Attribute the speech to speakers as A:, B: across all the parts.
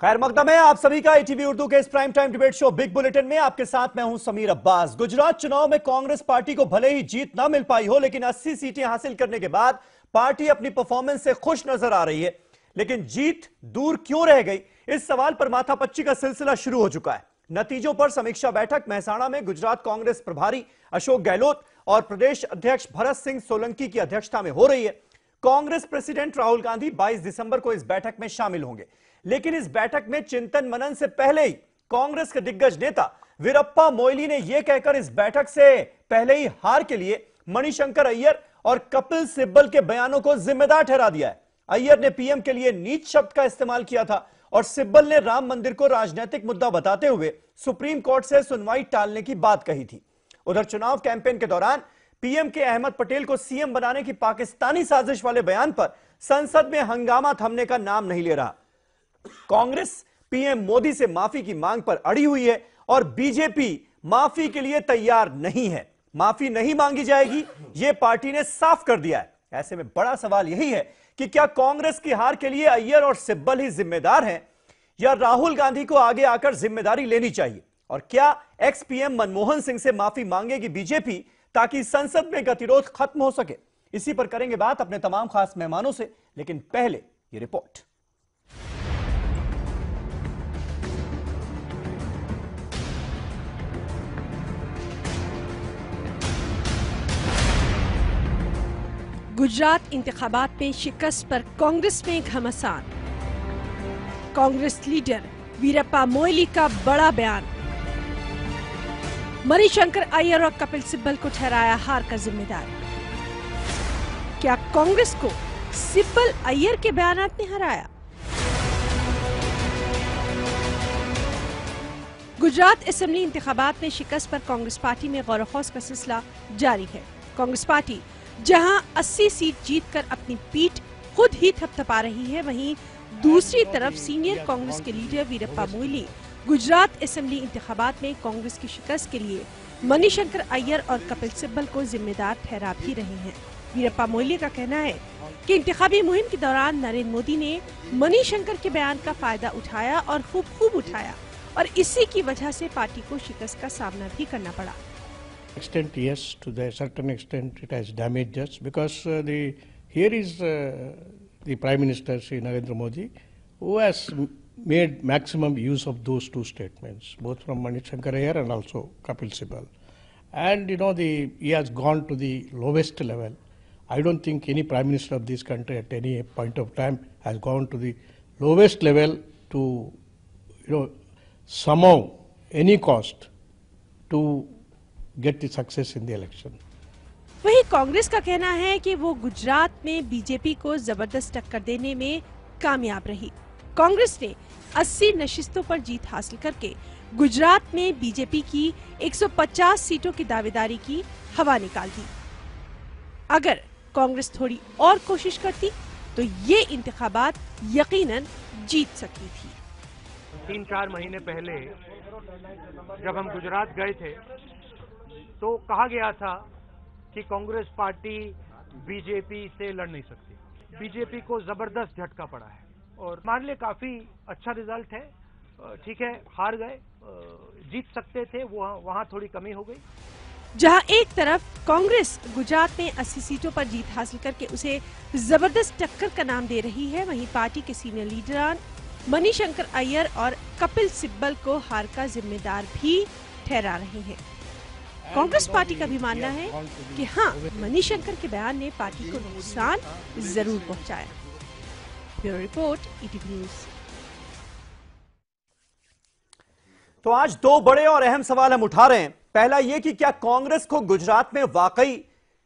A: खैर मकदम है आप सभी का ईटीवी उर्दू के इस prime time debate show big bulletin में। आपके साथ मैं हूं समीर अब्बास। गुजरात चुनाव में कांग्रेस पार्टी को भले ही जीत ना मिल पाई हो, लेकिन 80 सीटें हासिल करने के बाद पार्टी अपनी परफॉर्मेंस से खुश नजर आ रही है। लेकिन जीत दूर क्यों रह गई, इस सवाल पर माथापच्ची का सिलसिला शुरू हो चुका है। नतीजों पर समीक्षा बैठक मेहसाणा में गुजरात कांग्रेस प्रभारी अशोक गहलोत और प्रदेश अध्यक्ष भरत सिंह सोलंकी की अध्यक्षता में हो रही है। कांग्रेस प्रेसिडेंट राहुल गांधी 22 दिसंबर को इस बैठक में शामिल होंगे, लेकिन इस बैठक में चिंतन मनन से पहले ही कांग्रेस के दिग्गज नेता वीरप्पा मोइली ने यह कहकर इस बैठक से पहले ही हार के लिए मणिशंकर अय्यर और कपिल सिब्बल के बयानों को जिम्मेदार ठहरा दिया है। अय्यर ने पीएम के लिए नीच शब्द का इस्तेमाल किया था और सिब्बल ने राम मंदिर को राजनीतिक मुद्दा बताते हुए सुप्रीम कोर्ट से सुनवाई टालने की बात कही थी। उधर चुनाव कैंपेन के दौरान पीएम के अहमद पटेल को सीएम बनाने की पाकिस्तानी साजिश वाले बयान पर संसद में हंगामा थमने का नाम नहीं ले रहा। कांग्रेस पीएम मोदी से माफी की मांग पर अड़ी हुई है और बीजेपी माफी के लिए तैयार नहीं है। माफी नहीं मांगी जाएगी, यह पार्टी ने साफ कर दिया है। ऐसे में बड़ा सवाल यही है कि क्या कांग्रेस की हार के लिए अय्यर और सिब्बल ही जिम्मेदार हैं या राहुल गांधी को आगे आकर जिम्मेदारी लेनी चाहिए? और क्या एक्स पीएम मनमोहन सिंह से माफी मांगेगी बीजेपी ताकि संसद में गतिरोध खत्म हो सके? इसी पर करेंगे बात अपने तमाम खास मेहमानों से, लेकिन पहले ये रिपोर्ट।
B: गुजरात इंतखाबात में शिकस्त पर कांग्रेस में घमासान। कांग्रेस लीडर वीरप्पा मोइली का बड़ा बयान। मणिशंकर अय्यर और कपिल सिब्बल को ठहराया हार का जिम्मेदार। क्या कांग्रेस को सिब्बल अय्यर के बयानात ने हराया? गुजरात असेंबली इंतखाबात में शिकस्त पर कांग्रेस पार्टी में गौर-ओ-खौज का सिलसिला जारी है। कांग्रेस पार्टी जहां 80 सीट जीतकर अपनी पीठ खुद ही थपथपा रही है, वहीं दूसरी तरफ सीनियर कांग्रेस के लीडर वीरप्पा मोइली गुजरात असेंबली इंतखाबात में कांग्रेस की शिकस्त के लिए मणिशंकर अय्यर और कपिल सिब्बल को जिम्मेदार ठहरा भी रहे हैं। वीरप्पा मोइली का कहना है कि इंतखाबी मुहिम के दौरान नरेंद्र मोदी ने मणिशंकर के बयान का फायदा उठाया और खूब उठाया, और इसी की वजह से पार्टी को शिकस्त का सामना भी करना पड़ा।
C: Extent, yes, to a certain extent it has damaged us because here is the Prime Minister Shri Narendra Modi, who has made maximum use of those two statements, both from Manishankar Aiyar and also Kapil Sibal. And he has gone to the lowest level. I don't think any Prime Minister of this country at any point of time has gone to the lowest level to somehow any cost to get the success in the election.
B: वही कांग्रेस का कहना है कि वो गुजरात में BJP को जबरदस्त टक्कर देने में कामयाब रही। कांग्रेस ने 80 नशिस्तों पर जीत हासिल करके गुजरात में बीजेपी की 150 सीटों की दावेदारी की हवा निकाल दी। अगर कांग्रेस थोड़ी और कोशिश करती तो ये इंतखाबात यकीनन जीत सकती थी।
D: 3-4 महीने पहले जब हम गुजरात गए थे तो कहा गया था कि कांग्रेस पार्टी बीजेपी से लड़ नहीं सकती। बीजेपी को जबरदस्त झटका पड़ा है और हमारे लिए काफी अच्छा रिजल्ट है। ठीक है, हार गए, जीत सकते थे, वहां थोड़ी कमी हो गई।
B: जहां एक तरफ कांग्रेस गुजरात में 80 सीटों पर जीत हासिल करके उसे जबरदस्त टक्कर का नाम दे रही है, वहीं पार्टी के सीनियर लीडरान मणिशंकर अय्यर और कपिल सिब्बल को हार का जिम्मेदार भी ठहरा रहे हैं। कांग्रेस पार्टी का भी मानना है कि हाँ, मणिशंकर के बयान ने पार्टी को नुकसान जरूर पहुंचाया। Bureau report, ETV news.
A: तो आज दो बड़े और अहम सवाल हम उठा रहे हैं। पहला यह कि क्या कांग्रेस को गुजरात में वाकई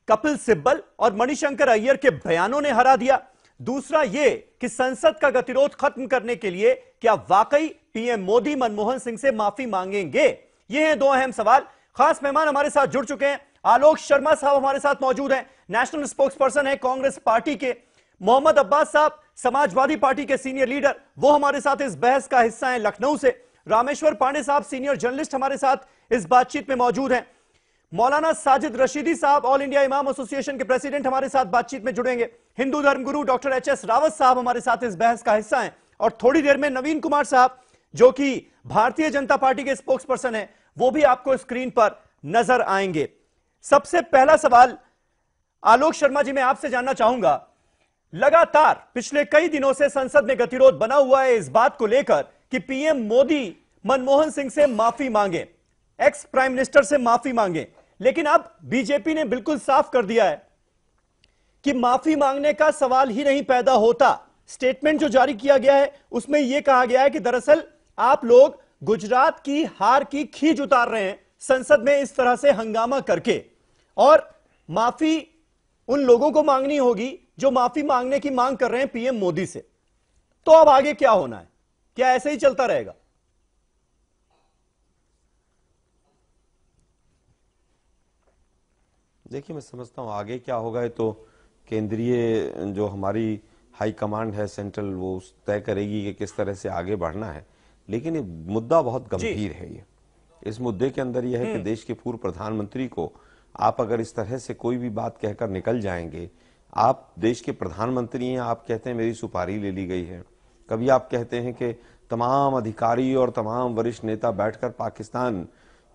A: कपिल सिब्बल और मणिशंकर अय्यर के बयानों ने हरा दिया? दूसरा यह कि संसद का गतिरोध खत्म करने के लिए क्या वाकई पीएम मोदी मनमोहन सिंह से माफी मांगेंगे? ये हैं दो अहम सवाल। खास मेहमान हमारे साथ जुड़ चुके हैं। आलोक शर्मा साहब हमारे साथ मौजूद हैं, नेशनल स्पोक्सपर्सन है कांग्रेस पार्टी के। मोहम्मद अब्बास साहब समाजवादी पार्टी के सीनियर लीडर, वो हमारे साथ इस बहस का हिस्सा हैं लखनऊ से। रामेश्वर पांडे साहब सीनियर जर्नलिस्ट हमारे साथ इस बातचीत में मौजूद हैं। मौलाना साजिद रशीदी साहब ऑल इंडिया इमाम एसोसिएशन के प्रेसिडेंट हमारे साथ बातचीत में जुड़ेंगे। हिंदू धर्मगुरु डॉक्टर एच एस रावत साहब हमारे साथ इस बहस का हिस्सा हैं और थोड़ी देर में नवीन कुमार साहब जो कि भारतीय जनता पार्टी के स्पोक्स पर्सन है, वो भी आपको स्क्रीन पर नजर आएंगे। सबसे पहला सवाल आलोक शर्मा जी मैं आपसे जानना चाहूंगा, लगातार पिछले कई दिनों से संसद में गतिरोध बना हुआ है इस बात को लेकर कि पीएम मोदी मनमोहन सिंह से माफी मांगे, एक्स प्राइम मिनिस्टर से माफी मांगे, लेकिन अब बीजेपी ने बिल्कुल साफ कर दिया है कि माफी मांगने का सवाल ही नहीं पैदा होता। स्टेटमेंट जो जारी किया गया है उसमें यह कहा गया है कि दरअसल आप लोग गुजरात की हार की खींच उतार रहे हैं संसद में इस तरह से हंगामा करके, और माफी उन लोगों को मांगनी होगी जो माफी मांगने की मांग कर रहे हैं पीएम मोदी से। तो अब आगे क्या होना है? क्या ऐसे ही चलता रहेगा?
E: देखिए, मैं समझता हूं आगे क्या होगा ये तो केंद्रीय जो हमारी हाई कमांड है सेंट्रल, वो तय करेगी कि किस तरह से आगे बढ़ना है। लेकिन ये मुद्दा बहुत गंभीर है। ये इस मुद्दे के अंदर यह है कि देश के पूर्व प्रधानमंत्री को आप अगर इस तरह से कोई भी बात कहकर निकल जाएंगे, आप देश के प्रधानमंत्री हैं, आप कहते हैं मेरी सुपारी ले ली गई है, कभी आप कहते हैं कि तमाम अधिकारी और तमाम वरिष्ठ नेता बैठकर पाकिस्तान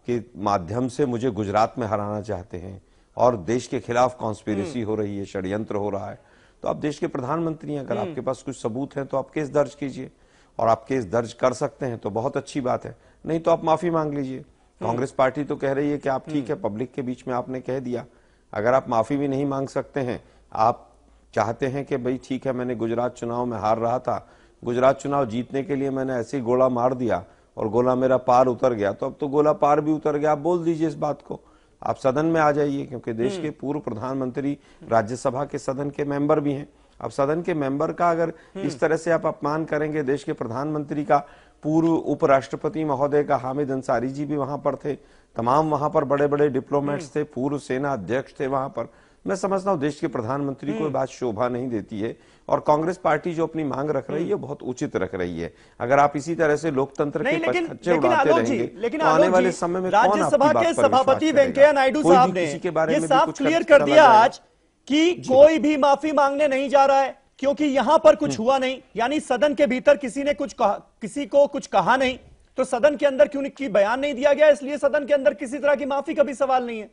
E: के माध्यम से मुझे गुजरात में हराना चाहते हैं और देश के खिलाफ कॉन्स्पिरेसी हो रही है, षड्यंत्र हो रहा है, तो आप देश के प्रधानमंत्री हैं, अगर आपके पास कुछ सबूत हैं तो आप केस दर्ज कीजिए, और आप केस दर्ज कर सकते हैं तो बहुत अच्छी बात है, नहीं तो आप माफी मांग लीजिए। कांग्रेस पार्टी तो कह रही है कि आप ठीक है, पब्लिक के बीच में आपने कह दिया, अगर आप माफी भी नहीं मांग सकते हैं, आप चाहते हैं कि भाई ठीक है मैंने गुजरात चुनाव में हार रहा था, गुजरात चुनाव जीतने के लिए मैंने ऐसे ही गोला मार दिया और गोला मेरा पार उतर गया, तो अब तो गोला पार भी उतर गया, आप बोल दीजिए इस बात को, आप सदन में आ जाइए, क्योंकि देश के पूर्व प्रधानमंत्री राज्यसभा के सदन के मेंबर भी हैं। अब सदन के मेंबर का अगर इस तरह से आप अपमान करेंगे, देश के प्रधानमंत्री का, पूर्व उपराष्ट्रपति महोदय का हामिद अंसारी जी भी वहां पर थे, तमाम वहां पर बड़े बड़े डिप्लोमेट्स थे, पूर्व सेना अध्यक्ष थे वहां पर, मैं समझता हूं देश के प्रधानमंत्री को बात शोभा नहीं देती है, और कांग्रेस पार्टी जो अपनी मांग रख रही है बहुत उचित रख रही है। अगर आप इसी तरह से लोकतंत्र के पचखच्चे उड़ाते रहेंगे तो आने वाले समय में कौन आपकी बात पर विश्वास करेगा?
A: सभापति वेंकैया नायडू साहब ने ये साफ क्लियर कर दिया आज कि कोई भी माफी मांगने नहीं जा रहा है, क्योंकि यहां पर कुछ हुआ नहीं, यानी सदन के भीतर किसी ने कुछ कहा, किसी को कुछ कहा नहीं, तो सदन के अंदर क्यों की बयान नहीं दिया गया, इसलिए सदन के अंदर किसी तरह की माफी का भी सवाल नहीं है।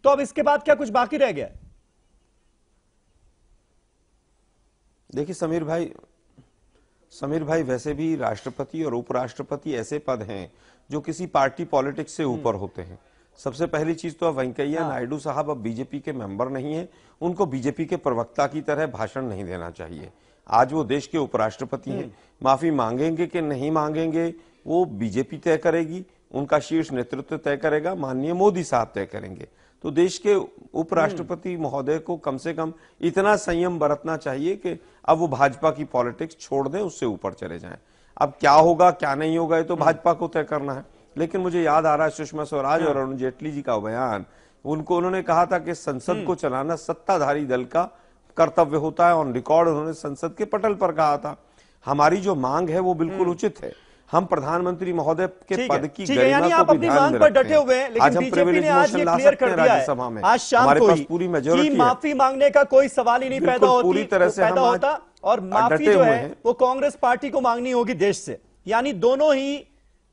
A: तो अब इसके बाद क्या कुछ बाकी रह गया?
E: देखिए समीर भाई वैसे भी राष्ट्रपति और उपराष्ट्रपति ऐसे पद हैं जो किसी पार्टी पॉलिटिक्स से ऊपर होते हैं। सबसे पहली चीज तो अब वेंकैया नायडू साहब अब बीजेपी के मेंबर नहीं है, उनको बीजेपी के प्रवक्ता की तरह भाषण नहीं देना चाहिए। आज वो देश के उपराष्ट्रपति हैं, माफी मांगेंगे कि नहीं मांगेंगे वो बीजेपी तय करेगी, उनका शीर्ष नेतृत्व तय करेगा, माननीय मोदी साहब तय करेंगे। तो देश के उपराष्ट्रपति महोदय को कम से कम इतना संयम बरतना चाहिए कि अब वो भाजपा की पॉलिटिक्स छोड़ दें, उससे ऊपर चले जाएं। अब क्या होगा क्या नहीं होगा ये तो भाजपा को तय करना है। लेकिन मुझे याद आ रहा है सुषमा स्वराज और अरुण जेटली जी का बयान, उन्होंने कहा था कि संसद को चलाना सत्ताधारी दल का कर्तव्य होता है, ऑन रिकॉर्ड उन्होंने संसद के पटल पर कहा था। हमारी जो मांग है वो बिल्कुल उचित है, हम प्रधानमंत्री महोदय के पद की गरिमा को भी ध्यान में रखते हैं। आज हम प्रिविलेज मोशन ला सकते हैं राज्यसभा में, हमारे पास पूरी मेजॉरिटी है,
A: माफी मांगने का कोई सवाल ही नहीं पैदा होती,
E: पूरी तरह से
A: पैदा होता, और माफी जो है वो कांग्रेस पार्टी को मांगनी होगी देश से। यानी दोनों ही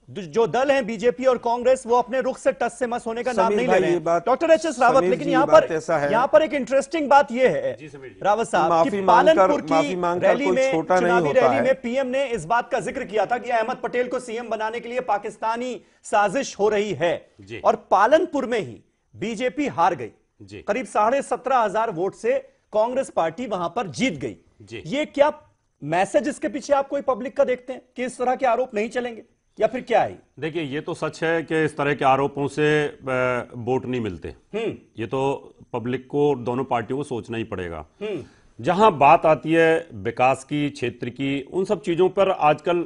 A: जो दल हैं बीजेपी और कांग्रेस वो अपने रुख से टस से मस होने का नाम नहीं ले रहे हैं। Doctor HS. रावत, लेकिन यहाँ पर एक इंटरेस्टिंग बात यह है रावत साहब कि पालनपुर की रैली में, चुनावी रैली में पीएम ने इस बात का जिक्र किया था कि अहमद पटेल को सीएम बनाने के लिए पाकिस्तानी साजिश हो रही है, और पालनपुर में ही बीजेपी हार गई, करीब 17,500 वोट से कांग्रेस पार्टी वहां पर जीत गई। ये क्या मैसेज इसके पीछे आप कोई पब्लिक का देखते हैं कि इस तरह के आरोप नहीं चलेंगे, या फिर क्या है?
F: देखिए, ये तो सच है कि इस तरह के आरोपों से वोट नहीं मिलते। ये तो पब्लिक को, दोनों पार्टियों को सोचना ही पड़ेगा। जहां बात आती है विकास की, क्षेत्र की, उन सब चीजों पर आजकल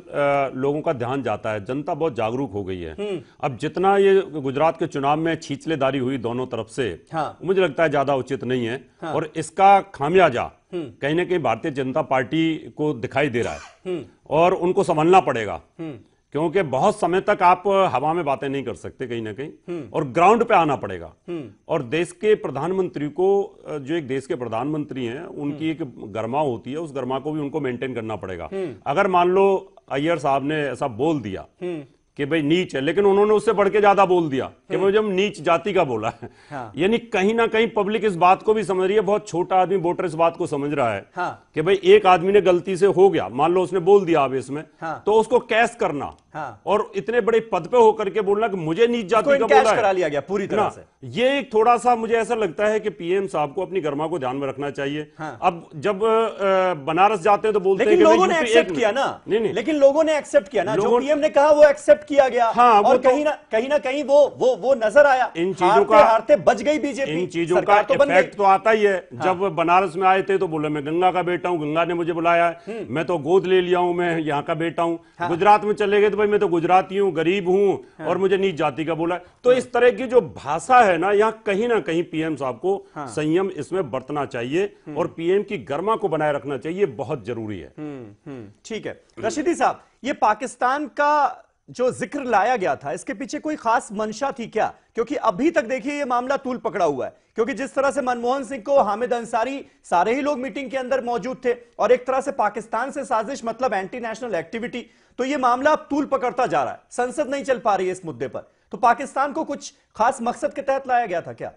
F: लोगों का ध्यान जाता है, जनता बहुत जागरूक हो गई है। अब जितना ये गुजरात के चुनाव में छींचलेदारी हुई दोनों तरफ से, मुझे लगता है ज्यादा उचित नहीं है, और इसका खामियाजा कहीं ना कहीं भारतीय जनता पार्टी को दिखाई दे रहा है, और उनको संभलना पड़ेगा। क्योंकि बहुत समय तक आप हवा में बातें नहीं कर सकते कहीं ना कहीं, और ग्राउंड पे आना पड़ेगा। और देश के प्रधानमंत्री को, जो एक देश के प्रधानमंत्री हैं, उनकी एक गरिमा होती है, उस गरिमा को भी उनको मेंटेन करना पड़ेगा। अगर मान लो अय्यर साहब ने ऐसा बोल दिया कि भाई नीच है, लेकिन उन्होंने उससे बढ़ के ज्यादा बोल दिया कि भाई जब नीच जाति का बोला है,
A: हाँ।
F: यानी कहीं ना कहीं पब्लिक इस बात को भी समझ रही है, बहुत छोटा आदमी वोटर इस बात को समझ रहा है,
A: हाँ।
F: कि भाई एक आदमी ने गलती से हो गया, मान लो उसने बोल दिया आवेश में,
A: हाँ।
F: तो उसको कैश करना,
A: हाँ।
F: और इतने बड़े पद पे होकर के बोलना कि मुझे नीच जाति का
A: इनकैश
F: बोला
A: करा
F: है,
A: लिया गया पूरी तरह से।
F: ये एक थोड़ा सा मुझे ऐसा लगता है कि पीएम साहब को अपनी गरिमा को ध्यान में रखना चाहिए।
A: हाँ।
F: अब जब बनारस जाते हैं तो बोलते हैं
A: लेकिन
F: कि भाई
A: लोगों ने
F: यूपी
A: एक्सेप्ट किया ना,
F: नहीं,
A: लेकिन लोगों ने एक्सेप्ट किया ना, जो
F: लोगों-
A: पीएम ने कहा वो एक्सेप्ट किया गया।
F: हाँ, वो
A: और
F: तो-
A: कहीं ना कहीं वो नजर आया।
F: इन चीजों का
A: हारते बच गई बीजेपी,
F: इन चीजों का
A: सरकार तो बन गई।
F: इफेक्ट तो आता ही है। जब बनारस में आए थे तो बोले मैं गंगा का बेटा हूं, गंगा ने मुझे बुलाया है, मैं तो गोद ले लिया हूं, मैं यहाँ का बेटा हूं। गुजरात में चले गए तो भाई मैं तो गुजराती हूँ, गरीब हूं, और मुझे नीच जाति का बोला है। तो इस तरह की जो भाषा है ना, यहाँ कहीं ना कहीं पीएम साहब को संयम इसमें बरतना चाहिए, और पीएम की गरिमा को बनाए रखना चाहिए, बहुत जरूरी है।
A: ठीक है रशीदी साहब, ये पाकिस्तान का जो जिक्र लाया गया था, इसके पीछे कोई खास मंशा थी क्या? क्योंकि अभी तक देखिए ये मामला तूल पकड़ा हुआ है, क्योंकि जिस तरह से मनमोहन सिंह को, हामिद अंसारी, सारे ही लोग मीटिंग के अंदर मौजूद थे, और एक तरह से पाकिस्तान से साजिश मतलब एंटी नेशनल एक्टिविटी, तो ये मामला अब तूल पकड़ता जा रहा है, संसद नहीं चल पा रही है इस मुद्दे पर। तो पाकिस्तान को कुछ खास मकसद के तहत लाया गया था क्या?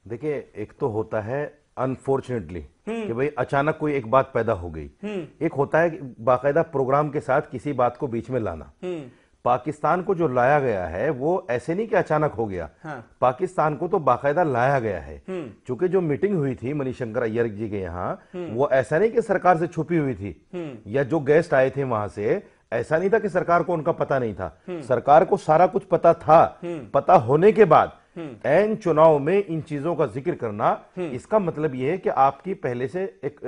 G: देखिए, एक तो होता है अनफॉर्चुनेटली कि भाई अचानक कोई एक बात पैदा हो गई, एक होता है बाकायदा प्रोग्राम के साथ किसी बात को बीच में लाना। पाकिस्तान को जो लाया गया है वो ऐसे नहीं कि अचानक हो गया।
A: हाँ।
G: पाकिस्तान को तो बाकायदा लाया गया है, क्योंकि जो मीटिंग हुई थी मणिशंकर अय्यर जी के यहाँ, वो ऐसा नहीं कि सरकार से छुपी हुई थी, या जो गेस्ट आए थे वहां से, ऐसा नहीं था कि सरकार को उनका पता नहीं था। सरकार को सारा कुछ पता था। पता होने के बाद ऐन चुनाव में इन चीजों का जिक्र करना, इसका मतलब यह है कि आपकी पहले से एक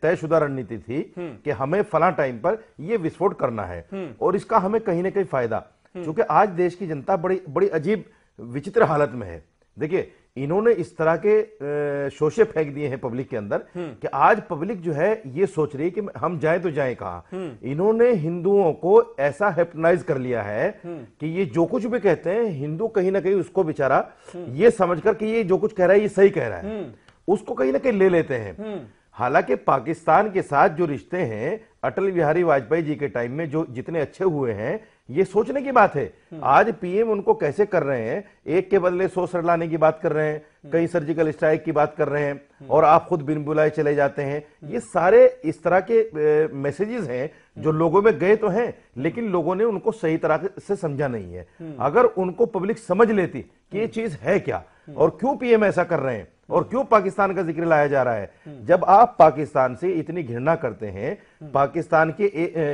G: तयशुदा रणनीति थी कि हमें फला टाइम पर यह विस्फोट करना है, और इसका हमें कहीं ना कहीं फायदा, क्योंकि आज देश की जनता बड़ी बड़ी अजीब विचित्र हालत में है। देखिए, इन्होंने इस तरह के शोषे फेंक दिए हैं पब्लिक के अंदर कि आज पब्लिक जो है ये सोच रही है कि हम जाएं तो जाएं कहां। इन्होंने हिंदुओं को ऐसा हिप्नोटाइज कर लिया है कि ये जो कुछ भी कहते हैं, हिंदू कहीं ना कहीं उसको बेचारा ये समझकर कि ये जो कुछ कह रहा है ये सही कह रहा है, उसको कहीं ना कहीं ले लेते हैं। हालांकि पाकिस्तान के साथ जो रिश्ते हैं अटल बिहारी वाजपेयी जी के टाइम में जो जितने अच्छे हुए हैं, ये सोचने की बात है। आज पीएम उनको कैसे कर रहे हैं, एक के बदले 100 सर लाने की बात कर रहे हैं, कई सर्जिकल स्ट्राइक की बात कर रहे हैं, और आप खुद बिन बुलाए चले जाते हैं। ये सारे इस तरह के मैसेजेस हैं जो लोगों में गए तो हैं, लेकिन लोगों ने उनको सही तरह से समझा नहीं है। अगर उनको पब्लिक समझ लेती कि ये चीज है क्या, और क्यों पीएम ऐसा कर रहे हैं, और क्यों पाकिस्तान का जिक्र लाया जा रहा है। जब आप पाकिस्तान से इतनी घृणा करते हैं, पाकिस्तान के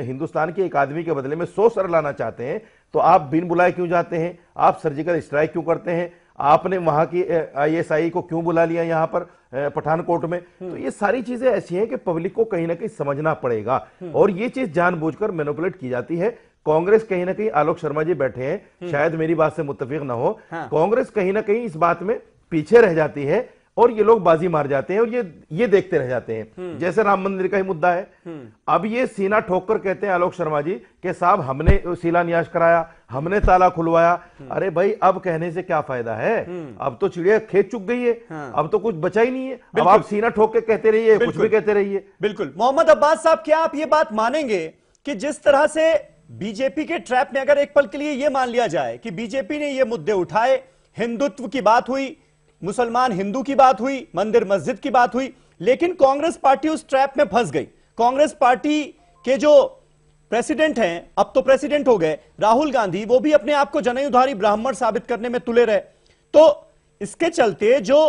G: हिंदुस्तान के एक आदमी के बदले में 100 सर लाना चाहते हैं, तो आप बिन बुलाए क्यों जाते हैं? आप सर्जिकल स्ट्राइक क्यों करते हैं? आपने वहां की ISI को क्यों बुला लिया यहां पर पठानकोट में? तो ये सारी चीजें ऐसी हैं कि पब्लिक को कहीं ना कहीं समझना पड़ेगा, और ये चीज जानबूझकर मैनिपुलेट की जाती है। कांग्रेस कहीं ना कहीं, आलोक शर्मा जी बैठे हैं, शायद मेरी बात से मुत्तफिक ना हो, कांग्रेस कहीं ना कहीं इस बात में पीछे रह जाती है, और ये लोग बाजी मार जाते हैं, और ये देखते रह जाते हैं। जैसे राम मंदिर का ही मुद्दा है, अब ये सीना ठोक कर कहते हैं आलोक शर्मा जी कि साहब हमने शिलान्यास कराया, हमने ताला खुलवाया। अरे भाई, अब कहने से क्या फायदा है? अब तो चिड़िया खेत चुग गई है, अब तो कुछ बचा ही नहीं है। अब आप सीना ठोक के कहते रहिए, कुछ भी कहते रहिए।
A: बिल्कुल। मोहम्मद अब्बास साहब, क्या आप ये बात मानेंगे कि जिस तरह से बीजेपी के ट्रैप में, अगर एक पल के लिए यह मान लिया जाए कि बीजेपी ने ये मुद्दे उठाए, हिंदुत्व की बात हुई, मुसलमान हिंदू की बात हुई, मंदिर मस्जिद की बात हुई, लेकिन कांग्रेस पार्टी उस ट्रैप में फंस गई। कांग्रेस पार्टी के जो प्रेसिडेंट हैं, अब तो प्रेसिडेंट हो गए, राहुल गांधी, वो भी अपने आप को जनेऊधारी ब्राह्मण साबित करने में तुले रहे। तो इसके चलते जो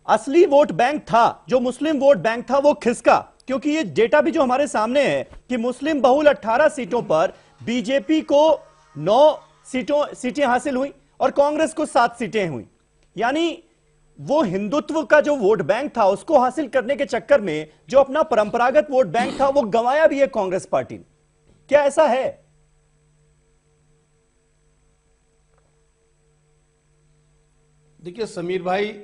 A: असली वोट बैंक था, जो मुस्लिम वोट बैंक था, वो खिसका। क्योंकि ये डेटा भी जो हमारे सामने है कि मुस्लिम बहुल 18 सीटों पर बीजेपी को 9 सीटें हासिल हुई और कांग्रेस को 7 सीटें हुई। यानी वो हिंदुत्व का जो वोट बैंक था, उसको हासिल करने के चक्कर में जो अपना परंपरागत वोट बैंक था, वो गंवाया भी है कांग्रेस पार्टी ने। क्या ऐसा है?
H: देखिए समीर भाई,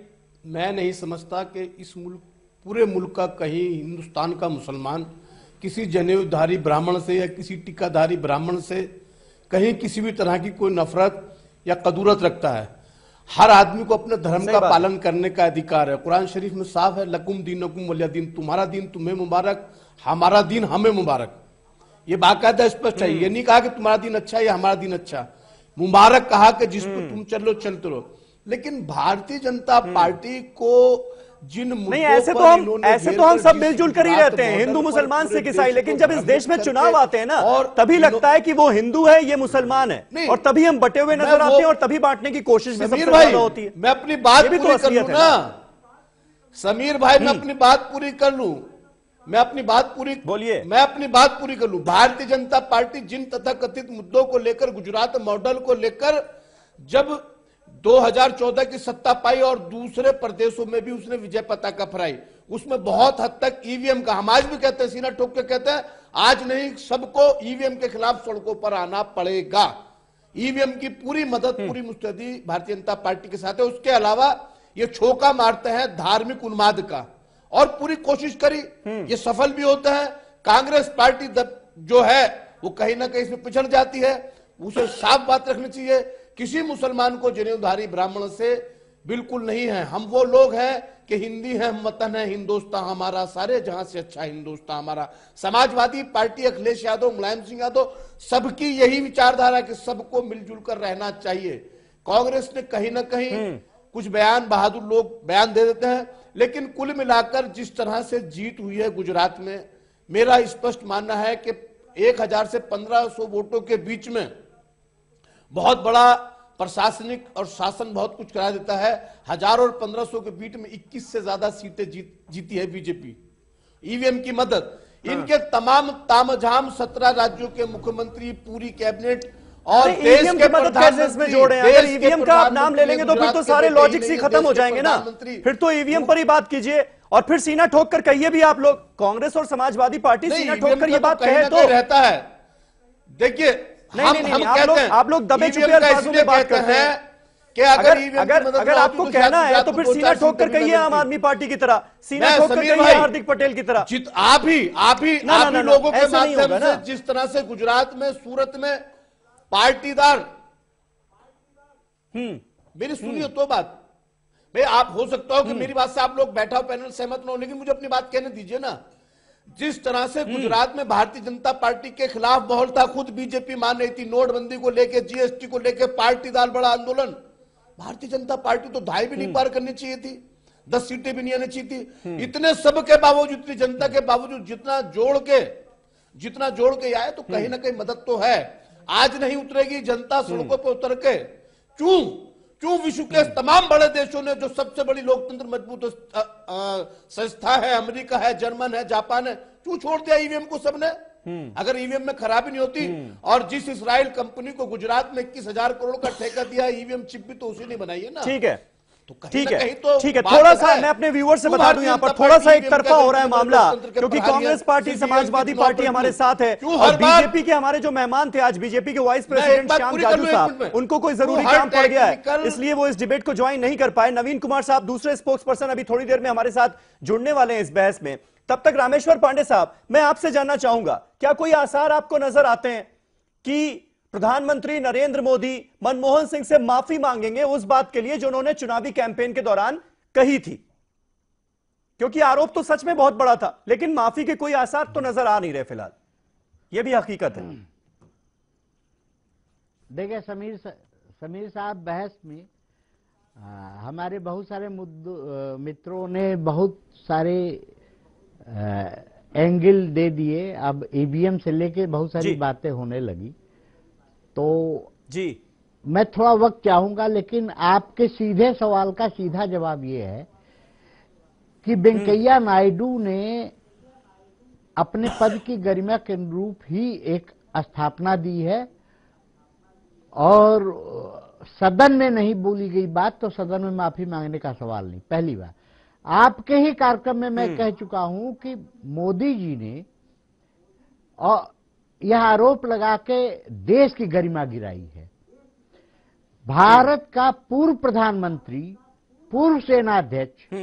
H: मैं नहीं समझता कि इस मुल्क, पूरे मुल्क का कहीं हिंदुस्तान का मुसलमान किसी जनेऊधारी ब्राह्मण से या किसी टीकाधारी ब्राह्मण से कहीं किसी भी तरह की कोई नफरत या कदूरत रखता है। हर आदमी को अपने धर्म का पालन करने का अधिकार है। कुरान शरीफ में साफ है, लकुम दीनुकुम वलिय दीन, तुम्हारा दीन तुम्हें मुबारक, हमारा दीन हमें मुबारक। ये बाकायदा स्पष्ट है। ये नहीं कहा कि तुम्हारा दिन अच्छा है या हमारा दिन अच्छा, मुबारक कहा कि जिस पर तुम चलो चलते रहो। लेकिन भारतीय जनता पार्टी को जिन
A: नहीं, ऐसे तो हम सब मिलजुल कर ही रहते हैं, हिंदू मुसलमान सिख ईसाई, लेकिन जब इस देश में चुनाव आते हैं ना, तभी लगता है कि वो हिंदू है, ये मुसलमान है, और तभी हम बटे हुए नजर आते हैं और तभी बांटने की कोशिश भी सबसे ज्यादा होती है।
H: मैं अपनी बात पूरी कर लूं ना समीर भाई, मैं अपनी बात पूरी कर लूं, मैं अपनी बात पूरी
A: बोलिए,
H: मैं अपनी बात पूरी कर लूं। भारतीय जनता पार्टी जिन तथाकथित मुद्दों को लेकर, गुजरात मॉडल को लेकर जब 2014 की सत्ता पाई और दूसरे प्रदेशों में भी उसने विजय पताका फहराई, उसमें बहुत हद तक ईवीएम का, हम आज भी कहते हैं, सीना ठोक के कहते हैं, आज नहीं सबको ईवीएम के खिलाफ सड़कों पर आना पड़ेगा। ईवीएम की पूरी मदद, पूरी मुस्तैदी भारतीय जनता पार्टी के साथ है। उसके अलावा ये छोका मारते हैं धार्मिक उन्माद का, और पूरी कोशिश करी, ये सफल भी होता है। कांग्रेस पार्टी जो है वो कहीं ना कहीं इसमें पिछड़ जाती है। उसे साफ बात रखनी चाहिए, किसी मुसलमान को जनेऊधारी ब्राह्मण से बिल्कुल नहीं है। हम वो लोग हैं कि हिंदी है, वतन है हिंदुस्तान हमारा, सारे जहां से अच्छा हिंदुस्तान हमारा। समाजवादी पार्टी, अखिलेश यादव, मुलायम सिंह यादव, सबकी यही विचारधारा कि सबको मिलजुल कर रहना चाहिए। कांग्रेस ने कहीं ना कहीं कुछ बयान, बहादुर लोग बयान दे देते हैं, लेकिन कुल मिलाकर जिस तरह से जीत हुई है गुजरात में, मेरा स्पष्ट मानना है कि 1000 से 1500 वोटों के बीच में बहुत बड़ा प्रशासनिक और शासन बहुत कुछ करा देता है। 1000 और 1500 के बीच में 21 से ज्यादा सीटें जीती है बीजेपी, ईवीएम की मदद। इनके तमाम तामझाम 17 राज्यों के मुख्यमंत्री, पूरी कैबिनेट और देश के
A: मदद कैसे इसमें जोड़े हैं? अगर ईवीएम का आप नाम ले लेंगे तो फिर तो सारे लॉजिक ही खत्म हो जाएंगे ना, फिर तो ईवीएम पर ही बात कीजिए। और फिर सीना ठोक कर कहिए भी आप लोग, कांग्रेस और समाजवादी पार्टी सीना ठोक कर ये बात कहे तो रहता
H: है। देखिए,
A: आप लोग दबे छुपे अल्फाजों में बात करते हैं कि अगर आपको कहना है तो फिर सीना ठोक कर कहिए आम आदमी पार्टी की तरह, सीना ठोक कर कहिए हार्दिक पटेल की तरह।
H: आप ही लोगों के माध्यम से जिस तरह से गुजरात में, सूरत में पार्टीदार, मेरी सुनिए तो बात भाई, आप हो सकता हो कि मेरी बात से आप लोग बैठा हो पैनल सहमत ना हो, लेकिन मुझे अपनी बात कहने दीजिए ना। जिस तरह से गुजरात में भारतीय जनता पार्टी के खिलाफ माहौल था, खुद बीजेपी मान रही थी, नोटबंदी को लेके, जीएसटी को लेके पार्टीदार बड़ा आंदोलन, भारतीय जनता पार्टी तो 2.5 भी नहीं पार करनी चाहिए थी, 10 सीटें भी नहीं आनी चाहिए थी। इतने सब के बावजूद, इतनी जनता के बावजूद जितना जोड़ के आए, तो कहीं ना कहीं मदद तो है। आज नहीं उतरेगी जनता सड़कों पर उतर के, क्यों विश्व के तमाम बड़े देशों ने, जो सबसे बड़ी लोकतंत्र मजबूत संस्था है, अमेरिका है, जर्मन है, जापान है, क्यों छोड़ दिया ईवीएम को सबने? अगर ईवीएम में खराबी नहीं होती, और जिस इजराइल कंपनी को गुजरात में 21,000 करोड़ का ठेका दिया, ईवीएम चिप भी तो उसी ने बनाई है ना।
A: ठीक है, ठीक है, थोड़ा सा मैं अपने व्यूअर्स से बता दूं, यहाँ पर थोड़ा सा एक तरफा हो रहा है मामला, क्योंकि कांग्रेस पार्टी, समाजवादी पार्टी हमारे साथ है, और बीजेपी के हमारे जो मेहमान थे आज, बीजेपी के वाइस प्रेसिडेंट श्याम जाजू साहब, उनको कोई जरूरी काम पड़ गया है, इसलिए वो इस डिबेट को ज्वाइन नहीं कर पाए। नवीन कुमार साहब दूसरे स्पोक्स पर्सन अभी थोड़ी देर में हमारे साथ जुड़ने वाले हैं इस बहस में। तब तक रामेश्वर पांडे साहब, मैं आपसे जानना चाहूंगा, क्या कोई आसार आपको नजर आते हैं कि प्रधानमंत्री नरेंद्र मोदी मनमोहन सिंह से माफी मांगेंगे उस बात के लिए जो उन्होंने चुनावी कैंपेन के दौरान कही थी? क्योंकि आरोप तो सच में बहुत बड़ा था, लेकिन माफी के कोई आसार तो नजर आ नहीं रहे फिलहाल, यह भी हकीकत है।
I: देखिए समीर साहब, बहस में हमारे बहुत सारे मित्रों ने बहुत सारे एंगल दे दिए। अब ईवीएम से लेके बहुत सारी बातें होने लगी, तो मैं थोड़ा वक्त चाहूंगा, लेकिन आपके सीधे सवाल का सीधा जवाब ये है कि वेंकैया नायडू ने अपने पद की गरिमा के अनुरूप ही एक स्थापना दी है, और सदन में नहीं बोली गई बात तो सदन में माफी मांगने का सवाल नहीं। पहली बात, आपके ही कार्यक्रम में मैं कह चुका हूं कि मोदी जी ने और यह आरोप लगा के देश की गरिमा गिराई है। भारत का पूर्व प्रधानमंत्री, पूर्व सेनाध्यक्ष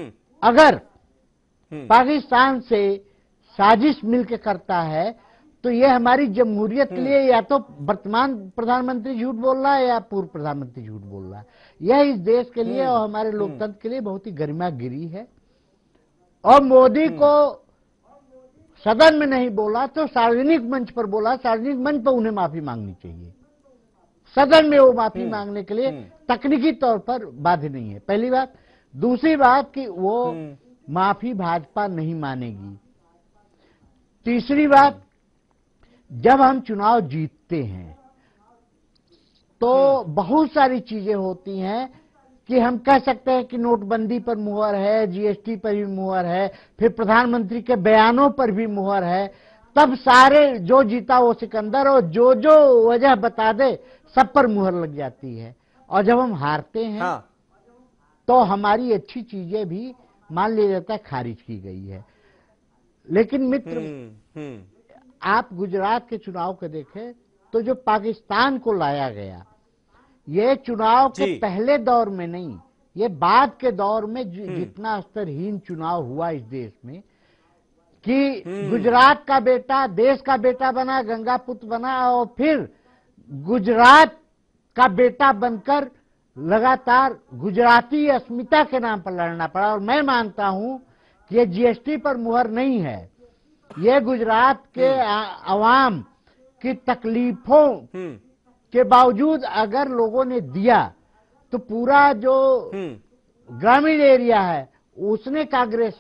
I: अगर पाकिस्तान से साजिश मिलकर करता है तो ये हमारी जमहूरियत के लिए या तो वर्तमान प्रधानमंत्री झूठ बोल रहा है या पूर्व प्रधानमंत्री झूठ बोल रहा है। यह इस देश के लिए और हमारे लोकतंत्र के लिए बहुत ही गरिमागिरी है। और मोदी को सदन में नहीं बोला तो सार्वजनिक मंच पर बोला, सार्वजनिक मंच पर उन्हें माफी मांगनी चाहिए। सदन में वो माफी मांगने के लिए तकनीकी तौर पर बाध्य नहीं है, पहली बात। दूसरी बात कि वो माफी भाजपा नहीं मानेगी। तीसरी बात, जब हम चुनाव जीतते हैं तो बहुत सारी चीजें होती हैं कि हम कह सकते हैं कि नोटबंदी पर मुहर है, जीएसटी पर भी मुहर है, फिर प्रधानमंत्री के बयानों पर भी मुहर है, तब सारे जो जीता वो सिकंदर और जो जो वजह बता दे सब पर मुहर लग जाती है। और जब हम हारते हैं तो हमारी अच्छी चीजें भी मान लिया जाता है खारिज की गई है। लेकिन मित्र, आप गुजरात के चुनाव को देखें तो जो पाकिस्तान को लाया गया, ये चुनाव के पहले दौर में नहीं, ये बाद के दौर में जितना स्तरहीन चुनाव हुआ इस देश में, कि गुजरात का बेटा देश का बेटा बना, गंगा पुत्र बना, और फिर गुजरात का बेटा बनकर लगातार गुजराती अस्मिता के नाम पर लड़ना पड़ा। और मैं मानता हूं कि ये जीएसटी पर मुहर नहीं है, ये गुजरात के अवाम की तकलीफों के बावजूद अगर लोगों ने दिया तो पूरा जो ग्रामीण एरिया है उसने कांग्रेस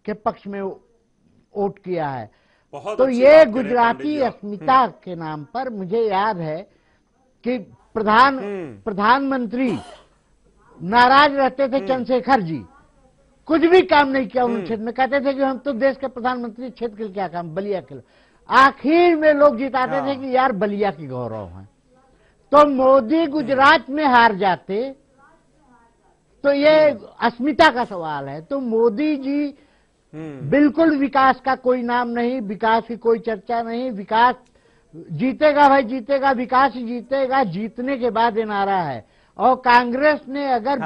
I: के पक्ष में वोट किया है। तो ये गुजराती अस्मिता के नाम पर मुझे याद है कि प्रधानमंत्री नाराज रहते थे चंद्रशेखर जी, कुछ भी काम नहीं किया उन्होंने क्षेत्र में, कहते थे कि हम तो देश के प्रधानमंत्री, क्षेत्र के लिए क्या काम, बलिया के लिए। आखिर में लोग जिताते थे कि यार बलिया की गौरव है। तो मोदी गुजरात में हार जाते तो ये अस्मिता का सवाल है। तो मोदी जी बिल्कुल विकास का कोई नाम नहीं, विकास की कोई चर्चा नहीं। विकास जीतेगा भाई जीतेगा, विकास ही जीतेगा, जीतने के बाद ये नारा है। और कांग्रेस ने अगर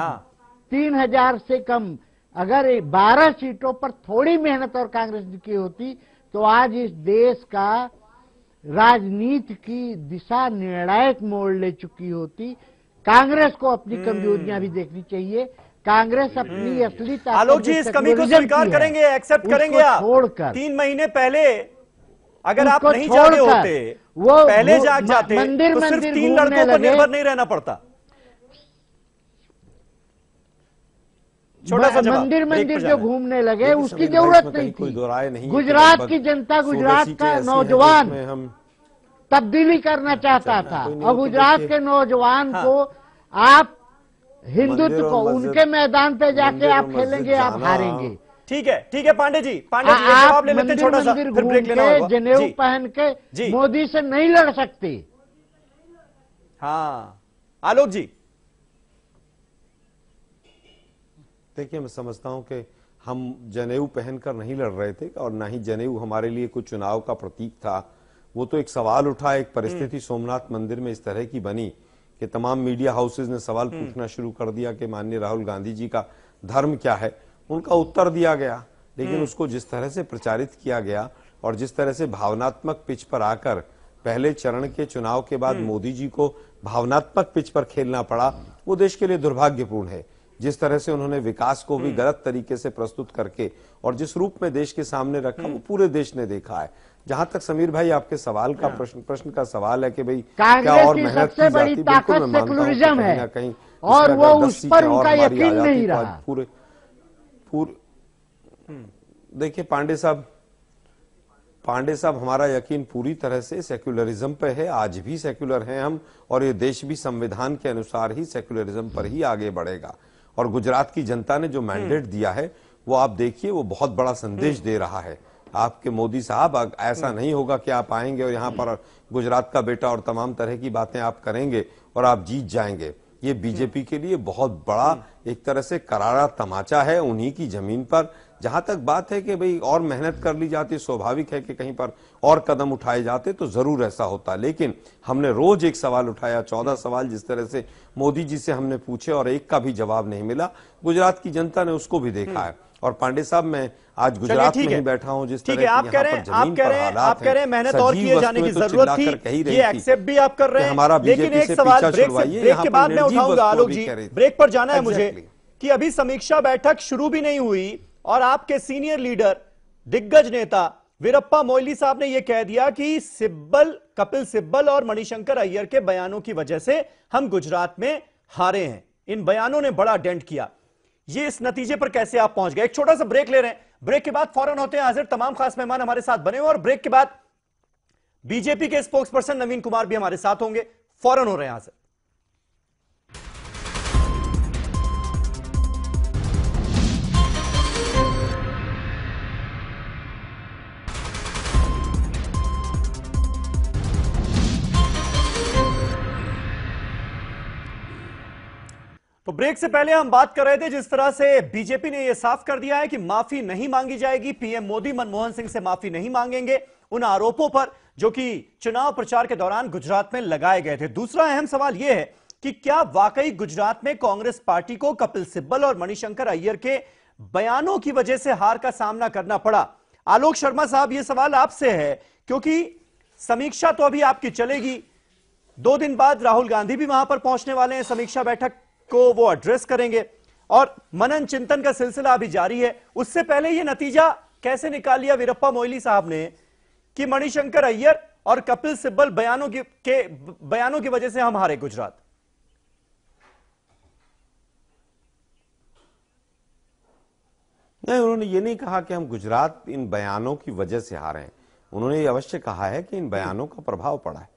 I: 3000 से कम, अगर 12 सीटों पर थोड़ी मेहनत और कांग्रेस की होती तो आज इस देश का राजनीति की दिशा निर्णायक मोड़ ले चुकी होती। कांग्रेस को अपनी कमजोरियां भी देखनी चाहिए। कांग्रेस अपनी असली
A: आलोक जी इस कमी को स्वीकार करेंगे, एक्सेप्ट करेंगे आप? छोड़कर 3 महीने पहले अगर आप नहीं जागे होते, वो पहले जाग जाते तो सिर्फ 3 लड़कों पर निर्भर नहीं रहना पड़ता। छोटा सा
I: मंदिर जो घूमने लगे उसकी जरूरत नहीं थी। गुजरात की जनता, गुजरात का नौजवान तब्दीली करना चाहता था और गुजरात के नौजवान को आप हिंदुत्व को उनके मैदान पे जाके आप खेलेंगे, आप हारेंगे।
A: ठीक है पांडे जी जवाब ले लेते, छोटा सा फिर ब्रेक लेना होगा।
I: जनेऊ पहन के मोदी से नहीं लड़ सकते।
A: हाँ आलोक जी,
E: देखिए मैं समझता हूं कि हम जनेऊ पहनकर नहीं लड़ रहे थे और ना ही जनेऊ हमारे लिए कुछ चुनाव का प्रतीक था। वो तो एक सवाल उठा, एक परिस्थिति सोमनाथ मंदिर में इस तरह की बनी कि तमाम मीडिया हाउसेज ने सवाल पूछना शुरू कर दिया कि माननीय राहुल गांधी जी का धर्म क्या है। उनका उत्तर दिया गया, लेकिन उसको जिस तरह से प्रचारित किया गया और जिस तरह से भावनात्मक पिच पर आकर पहले चरण के चुनाव के बाद मोदी जी को भावनात्मक पिच पर खेलना पड़ा, वो देश के लिए दुर्भाग्यपूर्ण है। जिस तरह से उन्होंने विकास को भी गलत तरीके से प्रस्तुत करके और जिस रूप में देश के सामने रखा वो पूरे देश ने देखा है। जहां तक समीर भाई आपके सवाल का प्रश्न का सवाल है कि भाई क्या और मेहनत की जाती, बिल्कुल मैं मानता हूं कहीं ना कहीं
I: और वो उस पर उनका यकीन नहीं रहा।
E: पूरे देखिए पांडे साहब हमारा यकीन पूरी तरह से सेक्युलरिज्म पे है, आज भी सेक्युलर हैं हम, और ये देश भी संविधान के अनुसार ही सेक्युलरिज्म पर ही आगे बढ़ेगा। और गुजरात की जनता ने जो मैंडेट दिया है वो आप देखिए, वो बहुत बड़ा संदेश दे रहा है आपके मोदी साहब। ऐसा नहीं होगा कि आप आएंगे और यहाँ पर गुजरात का बेटा और तमाम तरह की बातें आप करेंगे और आप जीत जाएंगे। ये बीजेपी के लिए बहुत बड़ा एक तरह से करारा तमाचा है उन्हीं की जमीन पर। जहां तक बात है कि भाई और मेहनत कर ली जाती, स्वाभाविक है कि कहीं पर और कदम उठाए जाते तो जरूर ऐसा होता, लेकिन हमने रोज एक सवाल उठाया, 14 सवाल जिस तरह से मोदी जी से हमने पूछे और एक का भी जवाब नहीं मिला। गुजरात की जनता ने उसको भी देखा है और पांडे साहब, मैं आज गुजरात में ही बैठा हूं, जिस तरह
A: ठीक है, आप कह रहे हैं मेहनत और किए जाने की जरूरत थी, ये एक्सेप्ट भी आप कर रहे हैं, लेकिन एक सवाल ब्रेक के बाद मैं उठाऊंगा। आलोक जी, ब्रेक पर जाना है मुझे, कि अभी समीक्षा बैठक शुरू भी नहीं हुई और आपके सीनियर लीडर, दिग्गज नेता वीरप्पा मोइली साहब ने यह कह दिया कि कपिल सिब्बल और मणिशंकर अय्यर के बयानों की वजह से हम गुजरात में हारे हैं। इन बयानों ने बड़ा डेंट किया। ये इस नतीजे पर कैसे आप पहुंच गए? एक छोटा सा ब्रेक ले रहे हैं, ब्रेक के बाद फौरन होते हैं हाजिर। तमाम खास मेहमान हमारे साथ बने हुए और ब्रेक के बाद बीजेपी के स्पोक्स पर्सन नवीन कुमार भी हमारे साथ होंगे, फौरन हो रहे हैं हाजिर। तो ब्रेक से पहले हम बात कर रहे थे जिस तरह से बीजेपी ने यह साफ कर दिया है कि माफी नहीं मांगी जाएगी, पीएम मोदी मनमोहन सिंह से माफी नहीं मांगेंगे उन आरोपों पर जो कि चुनाव प्रचार के दौरान गुजरात में लगाए गए थे। दूसरा अहम सवाल यह है कि क्या वाकई गुजरात में कांग्रेस पार्टी को कपिल सिब्बल और मणिशंकर अय्यर के बयानों की वजह से हार का सामना करना पड़ा? आलोक शर्मा साहब, यह सवाल आपसे है, क्योंकि समीक्षा तो अभी आपकी चलेगी, 2 दिन बाद राहुल गांधी भी वहां पर पहुंचने वाले हैं, समीक्षा बैठक को वो एड्रेस करेंगे और मनन चिंतन का सिलसिला अभी जारी है। उससे पहले ये नतीजा कैसे निकाल लिया वीरप्पा मोइली साहब ने कि मणिशंकर अय्यर और कपिल सिब्बल बयानों की वजह से हम हारे गुजरात?
E: नहीं, उन्होंने ये नहीं कहा कि हम गुजरात इन बयानों की वजह से हारे हैं। उन्होंने ये अवश्य कहा है कि इन बयानों का प्रभाव पड़ा है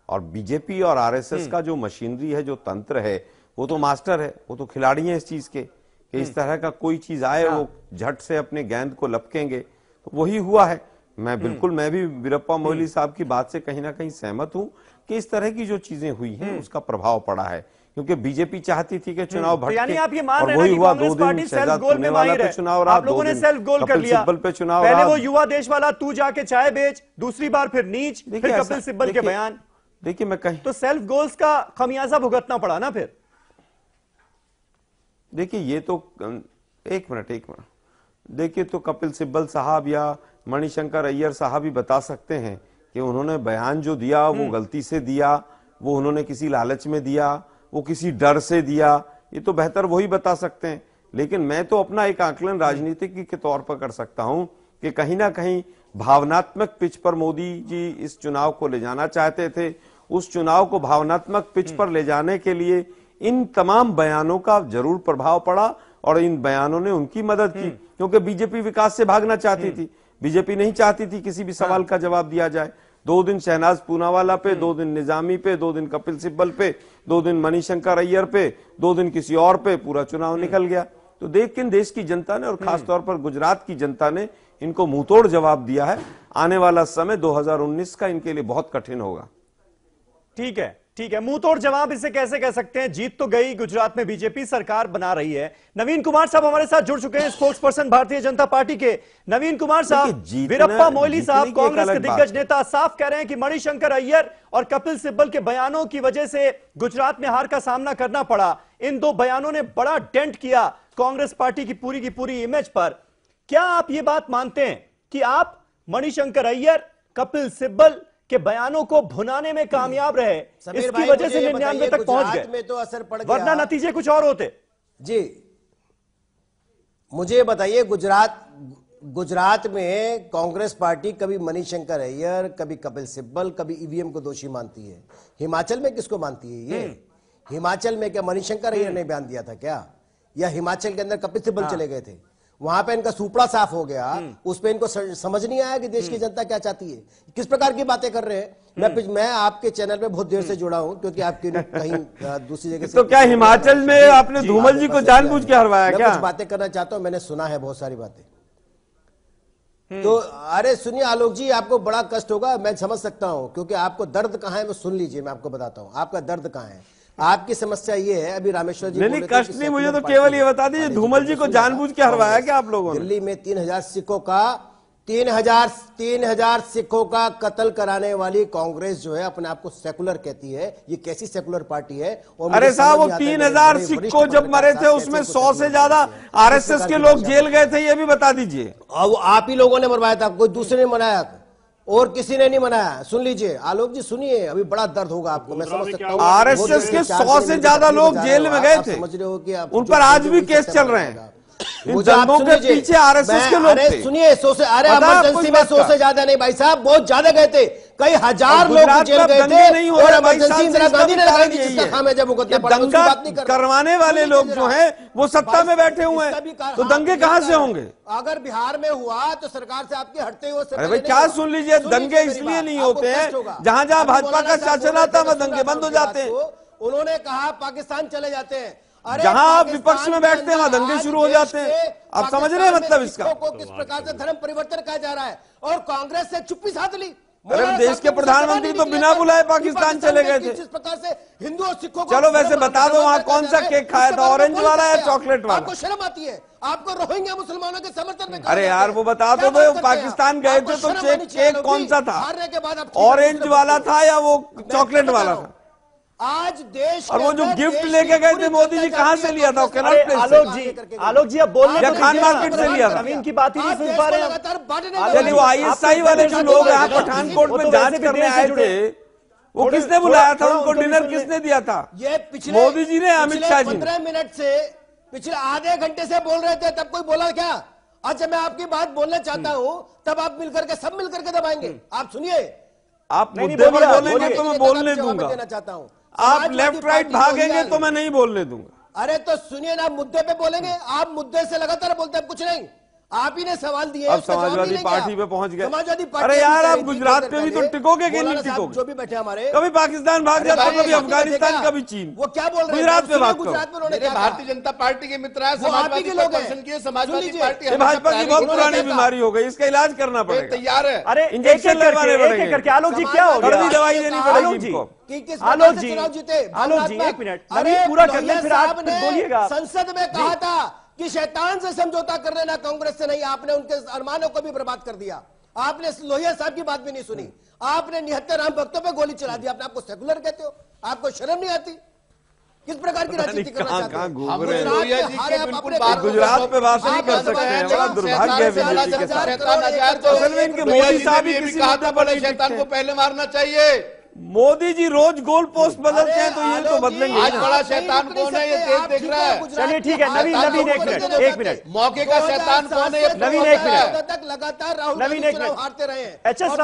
E: और बीजेपी और आरएसएस का जो मशीनरी है, जो तंत्र है, वो तो मास्टर है, वो तो खिलाड़ी है इस चीज के कि इस तरह का कोई चीज आए वो झट से अपने गेंद को लपकेंगे। तो वही हुआ है। मैं भी वीरप्पा मोइली साहब की बात से कहीं ना कहीं सहमत हूं कि इस तरह की जो चीजें हुई हैं उसका प्रभाव पड़ा है, क्योंकि बीजेपी चाहती थी कि चुनाव भटके,
A: यानी आप ये मान
E: और
A: रहे
E: वही
A: हैं
E: हुआ।
A: कि
E: 2 दिन
A: सेल्फ गोल में माहिर है,
E: चुनाव,
A: आप लोगों ने सेल्फ गोल कर लिया।
E: पे चुनाव,
A: पहले वो युवा देश वाला तू जाके चाय बेच, दूसरी बार फिर नीच, फिर कपिल सिब्बल के बयान।
E: देखिए, मैं कहीं
A: तो सेल्फ गोल्स का खमियाजा भुगतना पड़ा ना फिर।
E: देखिए, ये तो एक मिनट देखिए, तो कपिल सिब्बल साहब या मणिशंकर अय्यर साहब ही बता सकते हैं कि उन्होंने बयान जो दिया वो गलती से दिया, वो उन्होंने किसी लालच में दिया, वो किसी डर से दिया, ये तो बेहतर वही बता सकते हैं। लेकिन मैं तो अपना एक आकलन राजनीतिक के तौर पर कर सकता हूं कि कहीं ना कहीं भावनात्मक पिच पर मोदी जी इस चुनाव को ले जाना चाहते थे। उस चुनाव को भावनात्मक पिच पर ले जाने के लिए इन तमाम बयानों का जरूर प्रभाव पड़ा और इन बयानों ने उनकी मदद की, क्योंकि बीजेपी विकास से भागना चाहती थी। बीजेपी नहीं चाहती थी किसी भी सवाल का जवाब दिया जाए। 2 दिन शहनाज पूनावाला पे, 2 दिन निजामी पे, 2 दिन कपिल सिब्बल पे, 2 दिन मणिशंकर अय्यर पे, 2 दिन किसी और पे, पूरा चुनाव निकल गया। तो लेकिन देश की जनता ने और खासतौर पर गुजरात की जनता ने इनको मुंहतोड़ जवाब दिया है। आने वाला समय 2019 का इनके लिए बहुत कठिन होगा।
A: ठीक है, मुंह तोड़ जवाब इसे कैसे कह सकते हैं? जीत तो गई, गुजरात में बीजेपी सरकार बना रही है। नवीन कुमार साहब हमारे साथ जुड़ चुके हैं, spokes person Bharatiya Janata party के। नवीन कुमार साहब, वीरप्पा मोइली साहब कांग्रेस के दिग्गज नेता साफ कह रहे हैं कि मणिशंकर अय्यर और कपिल सिब्बल के बयानों की वजह से गुजरात में हार का सामना करना पड़ा। इन 2 बयानों ने बड़ा डेंट किया कांग्रेस पार्टी की पूरी इमेज पर। क्या आप ये बात मानते हैं कि आप मणिशंकर अय्यर, कपिल सिब्बल के बयानों को भुनाने में कामयाब रहे, इसकी वजह से 99 तक पहुंच गए?
J: में तो असर पड़ गया,
A: वरना नतीजे कुछ और होते।
J: जी, मुझे बताइए, गुजरात में कांग्रेस पार्टी कभी मणिशंकर अय्यर, कभी कपिल सिब्बल, कभी ईवीएम को दोषी मानती है। हिमाचल में किसको मानती है ये? हिमाचल में क्या मणिशंकर अय्यर ने बयान दिया था क्या? या हिमाचल के अंदर कपिल सिब्बल चले गए थे? वहां पे इनका सुपड़ा साफ हो गया, उस पे इनको समझ नहीं आया कि देश की जनता क्या चाहती है। किस प्रकार की बातें कर रहे हैं? मैं आपके चैनल पे बहुत देर से जुड़ा हूं, क्योंकि आपकी कहीं दूसरी जगह से।
E: तो क्या हिमाचल में आपने धूमल जी को जानबूझ के हरवाया क्या?
J: कुछ बातें करना चाहता हूं, मैंने सुना है बहुत सारी बातें। तो अरे सुनिए आलोक जी, आपको बड़ा कष्ट होगा, मैं समझ सकता हूं, क्योंकि आपको दर्द कहां है वो सुन लीजिए। मैं आपको बताता हूं आपका दर्द कहां है। आपकी समस्या ये है, अभी रामेश्वर जी
E: नहीं, कष्ट नहीं, मुझे तो केवल ये बता दीजिए, धूमल जी को जानबूझ के हरवाया क्या आप लोगों ने?
J: दिल्ली में 3000 3,000 सिखों का कत्ल कराने वाली कांग्रेस जो है अपने आप को सेकुलर कहती है। ये कैसी सेकुलर पार्टी है? और
E: अरे साहब, वो 3,000 सिखों जब मरे थे उसमें 100 से ज्यादा आरएसएस के लोग जेल गए थे, ये भी बता दीजिए।
J: आप ही लोगों ने मरवाया था, कोई दूसरे ने मनाया और किसी ने नहीं मनाया। सुन लीजिए आलोक जी, सुनिए, अभी बड़ा दर्द होगा आपको, मैं समझ सकता हूं।
E: आरएसएस के 100 से ज्यादा लोग जेल में गए थे,
J: समझ रहे हो कि
E: उन पर आज भी केस चल रहे हैं। इन दंगों के पीछे आरएसएस के लोग थे।
J: सुनिए, 100 से, अरे इमरजेंसी में 100 से ज्यादा नहीं भाई साहब, बहुत ज्यादा गए थे, कई हजार लोग जेल गए थे। और इमरजेंसी इंदिरा गांधी ने लगाई थी, जिसका खामियाजा भुगतना पड़ा।
E: दंगा करवाने वाले लोग जो हैं वो सत्ता में बैठे हुए हैं, तो दंगे कहां से होंगे?
J: अगर बिहार में हुआ तो सरकार से आपके हटते हुए।
E: अरे भाई क्या सुन लीजिए, दंगे इसलिए नहीं होते हैं, जहां जहां भाजपा का शासन आता है वहां दंगे बंद हो जाते हैं।
J: उन्होंने कहा पाकिस्तान चले जाते हैं,
E: जहां आप विपक्ष में बैठते हैं वहां दंगे शुरू हो जाते हैं। आप समझ रहे हैं मतलब इसका?
J: को किस प्रकार से धर्म परिवर्तन कहा जा रहा है, और कांग्रेस से चुप्पी साध ली।
E: अरे देश के प्रधानमंत्री तो बिना बुलाए पाकिस्तान चले गए थे।
J: जिस प्रकार से हिंदू और सिखों को,
E: चलो वैसे बता दो वहां कौन सा केक खाया था, ऑरेंज वाला या चॉकलेट वाला?
J: आपको शर्म आती है? आपको रोहिंग्या मुसलमानों के समर्थन में?
E: अरे यार वो बता दो, पाकिस्तान गए थे तो केक कौन सा था, ऑरेंज वाला था या वो चॉकलेट वाला था?
J: आज देश
E: और वो जो गिफ्ट लेके गए थे मोदी जी, कहां से लिया था?
A: आलोक जी अब बोलने
E: या खान मार्केट से लिया था?
A: जमीन की बात ही नहीं सुन पा रहे हैं।
E: चलिए, वो आईएसआई वाले जो लोग यहाँ पठानकोट में जांच करने आए थे, वो किसने बुलाया था उनको? डिनर किसने दिया था?
J: ये पिछले
E: मोदी जी ने, अमित शाह जी ने।
J: 15 मिनट से, पिछले आधे घंटे से बोल रहे थे, तब कोई बोला क्या? अच्छा, मैं आपकी बात बोलना चाहता हूं, तब आप मिलकर के, सब मिलकर के दबाएंगे। आप सुनिए,
E: आप मुद्दे पर बोलेंगे तो मैं बोलने दूंगा,
J: देना चाहता हूं।
E: आप लेफ्ट राइट भागेंगे तो मैं नहीं बोलने दूंगा।
J: अरे तो सुनिए ना, मुद्दे पे बोलेंगे। आप मुद्दे से लगातार बोलते हैं, कुछ नहीं। आप ही ने सवाल दिए,
E: अब समाजवादी पार्टी पे पहुंच गए।
J: समाजवादी पार्टी,
E: अरे यार, आप गुजरात पे भी तो टिकोगे कि नहीं टिकोगे?
J: जो भी बैठे हमारे,
E: कभी पाकिस्तान भाग जाता, कभी अफगानिस्तान, कभी चीन।
J: वो क्या बोल रहे हैं?
E: गुजरात पे बात करो।
H: भारतीय जनता पार्टी के मित्र हैं, समाजवादी के लोग हैं, समाजवादी पार्टी
E: भाजपा की बहुत पुरानी बीमारी हो गई, इसका इलाज करना पड़ेगा।
H: तैयार है।
A: अरे
E: इंजेक्शन लगवाने पड़ेंगे।
A: आलोक जी क्या हो गया?
E: दवाई देनी पड़ेगी इनको।
A: आलोक जी, आलोक जी एक मिनट, अभी पूरा कर ले, फिर आप बोलिएगा।
J: संसद में कहा था कि शैतान से समझौता कर लेना, कांग्रेस से नहीं। आपने उनके अरमानों को भी बर्बाद कर दिया। आपने लोहिया साहब की बात भी नहीं सुनी। आपने निहत्तर राम भक्तों पे गोली चला दी। आपने आपको सेकुलर कहते हो? आपको शर्म नहीं आती? किस प्रकार की राजनीति करना चाहते हैं?
E: गुजरात पे बात नहीं कर सकते हैं, बड़ा दुर्भाग्य है बीजेपी के साथ। असल में इनके मोदी साहब ही किसी
H: कहा बड़े शैतान को पहले मारना चाहिए।
E: मोदी जी रोज गोल पोस्ट बदलते हैं, तो ये तो बदलेंगे।
H: आज बड़ा शैतान कौन है, ये देश देख रहा है।
A: चलिए ठीक है, नवीन एक मिनट,
H: मौके का शैतान कौन है?
A: नवीन एक मिनट,
J: तक लगातार राहुल
A: नवीन एक मिनट
J: हारते रहे हैं।
A: एचएस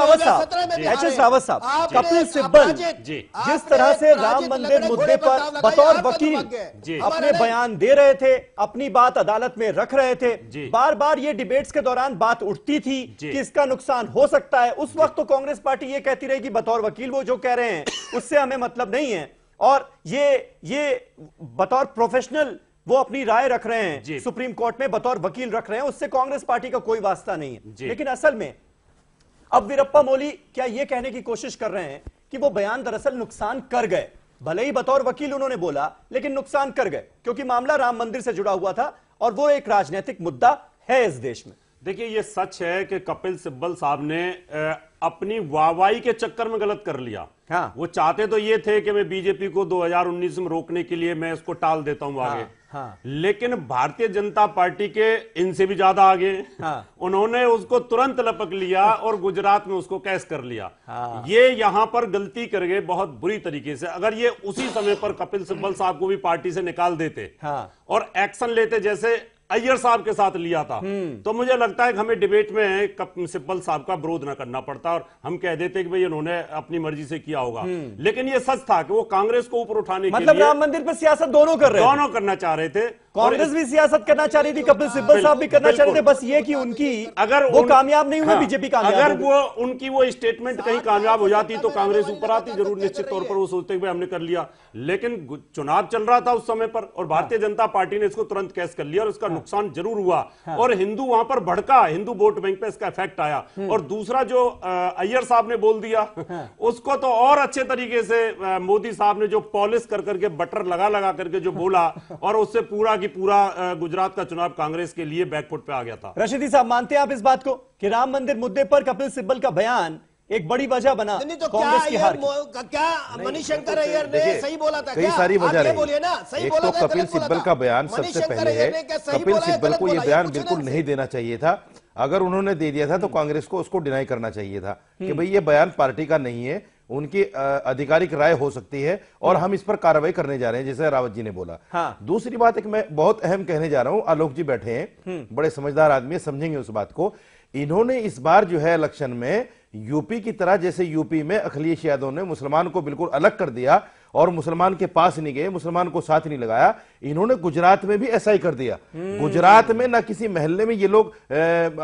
A: रावत साहब, कपिल सिब्बल जिस तरह से राम मंदिर मुद्दे पर बतौर वकील अपने बयान दे रहे थे, अपनी बात अदालत में रख रहे थे, बार बार ये डिबेट्स के दौरान बात उठती थी कि इसका नुकसान हो सकता है। उस वक्त तो कांग्रेस पार्टी ये कहती रही कि बतौर वकील वो जो कह रहे हैं उससे हमें मतलब नहीं है, और ये बतौर प्रोफेशनल वो अपनी राय रख रहे हैं, सुप्रीम कोर्ट में बतौर वकील रख रहे हैं, उससे कांग्रेस पार्टी का कोई वास्ता नहीं है। लेकिन असल में अब वीरप्पा मोइली क्या ये कहने की कोशिश कर रहे हैं कि वो बयान दरअसल नुकसान कर गए? भले ही बतौर वकील उन्होंने बोला, लेकिन नुकसान कर गए, क्योंकि मामला राम मंदिर से जुड़ा हुआ था और वो एक राजनीतिक मुद्दा है इस देश में।
F: देखिए, ये सच है कि कपिल सिब्बल साहब ने अपनी वाहवाही के चक्कर में गलत कर लिया।
E: हाँ।
F: वो चाहते तो ये थे कि मैं बीजेपी को 2019 में रोकने के लिए मैं इसको टाल देता हूं आगे।
E: हाँ।
F: लेकिन भारतीय जनता पार्टी के इनसे भी ज्यादा आगे,
E: हाँ।
F: उन्होंने उसको तुरंत लपक लिया और गुजरात में उसको कैश कर लिया।
E: हाँ।
F: ये यहां पर गलती कर गए बहुत बुरी तरीके से। अगर ये उसी समय पर कपिल सिब्बल साहब को भी पार्टी से निकाल देते
E: हाँ।
F: और एक्शन लेते जैसे अय्यर साहब के साथ लिया था, तो मुझे लगता है कि हमें डिबेट में सिब्बल साहब का विरोध न करना पड़ता और हम कह देते कि भाई इन्होंने अपनी मर्जी से किया होगा। लेकिन ये सच था कि वो कांग्रेस को ऊपर उठाने के लिए
A: राम मंदिर पर सियासत दोनों कर रहे थे,
F: दोनों करना चाह रहे थे।
A: कांग्रेस भी सियासत करना चाह रही थी, कपिल सिब्बल साहब भी करना चाह रहे थे। बस ये कि उनकी
F: अगर
A: वो कामयाब नहीं हुए, बीजेपी कामयाब।
F: अगर वो उनकी वो स्टेटमेंट कहीं कामयाब हो जाती तो कांग्रेस ऊपर आती जरूर, निश्चित तौर पर वो सोचते कि भाई हमने कर लिया। लेकिन चुनाव चल रहा था उस समय पर और भारतीय जनता पार्टी ने इसको तुरंत कैश कर लिया और इसका नुकसान जरूर हुआ। और हिंदू वहां पर भड़का, हिंदू वोट बैंक पे इसका इफेक्ट आया। और दूसरा जो अय्यर साहब ने बोल दिया उसको तो और अच्छे तरीके से मोदी साहब ने जो पॉलिश कर करके बटर लगा करके जो बोला और उससे पूरा कि पूरा गुजरात का चुनाव कांग्रेस के लिए बैकफुट पे आ गया था।
A: रशीदी साहब, मानते हैं आप इस बात को कि राम मंदिर मुद्दे पर कपिल सिब्बल का बयान एक बड़ी वजह बना
J: नहीं तो
A: कांग्रेस की हार की?
J: क्या मणिशंकर अय्यर ने सही बोला था?
G: कई सारी वजह रही।
J: बोलिए ना, सही
G: एक
J: बोला
G: तो
J: था,
G: कपिल
J: गलत बोला
G: सिब्बल
J: था?
G: का बयान सबसे
J: मणिशंकर
G: पहले है,
J: अय्यर ने क्या सही
G: कपिल
J: बोला है,
G: सिब्बल
J: गलत
G: को ये
J: बोला है?
G: बयान
J: पूछो ना
G: बिल्कुल
J: उनसे।
G: नहीं देना चाहिए था। अगर उन्होंने दे दिया था तो कांग्रेस को उसको डिनाई करना चाहिए था कि भाई ये बयान पार्टी का नहीं है, उनकी आधिकारिक राय हो सकती है और हम इस पर कार्रवाई करने जा रहे हैं, जैसे रावत जी ने बोला।
A: हाँ।
G: दूसरी बात एक मैं बहुत अहम कहने जा रहा हूं, आलोक जी बैठे हैं, बड़े समझदार आदमी है, समझेंगे उस बात को। इन्होंने इस बार जो है इलेक्शन में यूपी की तरह, जैसे यूपी में अखिलेश यादव ने मुसलमान को बिल्कुल अलग कर दिया और मुसलमान के पास नहीं गए, मुसलमान को साथ नहीं लगाया, इन्होंने गुजरात में भी ऐसा ही कर दिया। गुजरात में ना किसी महल्ले में ये लोग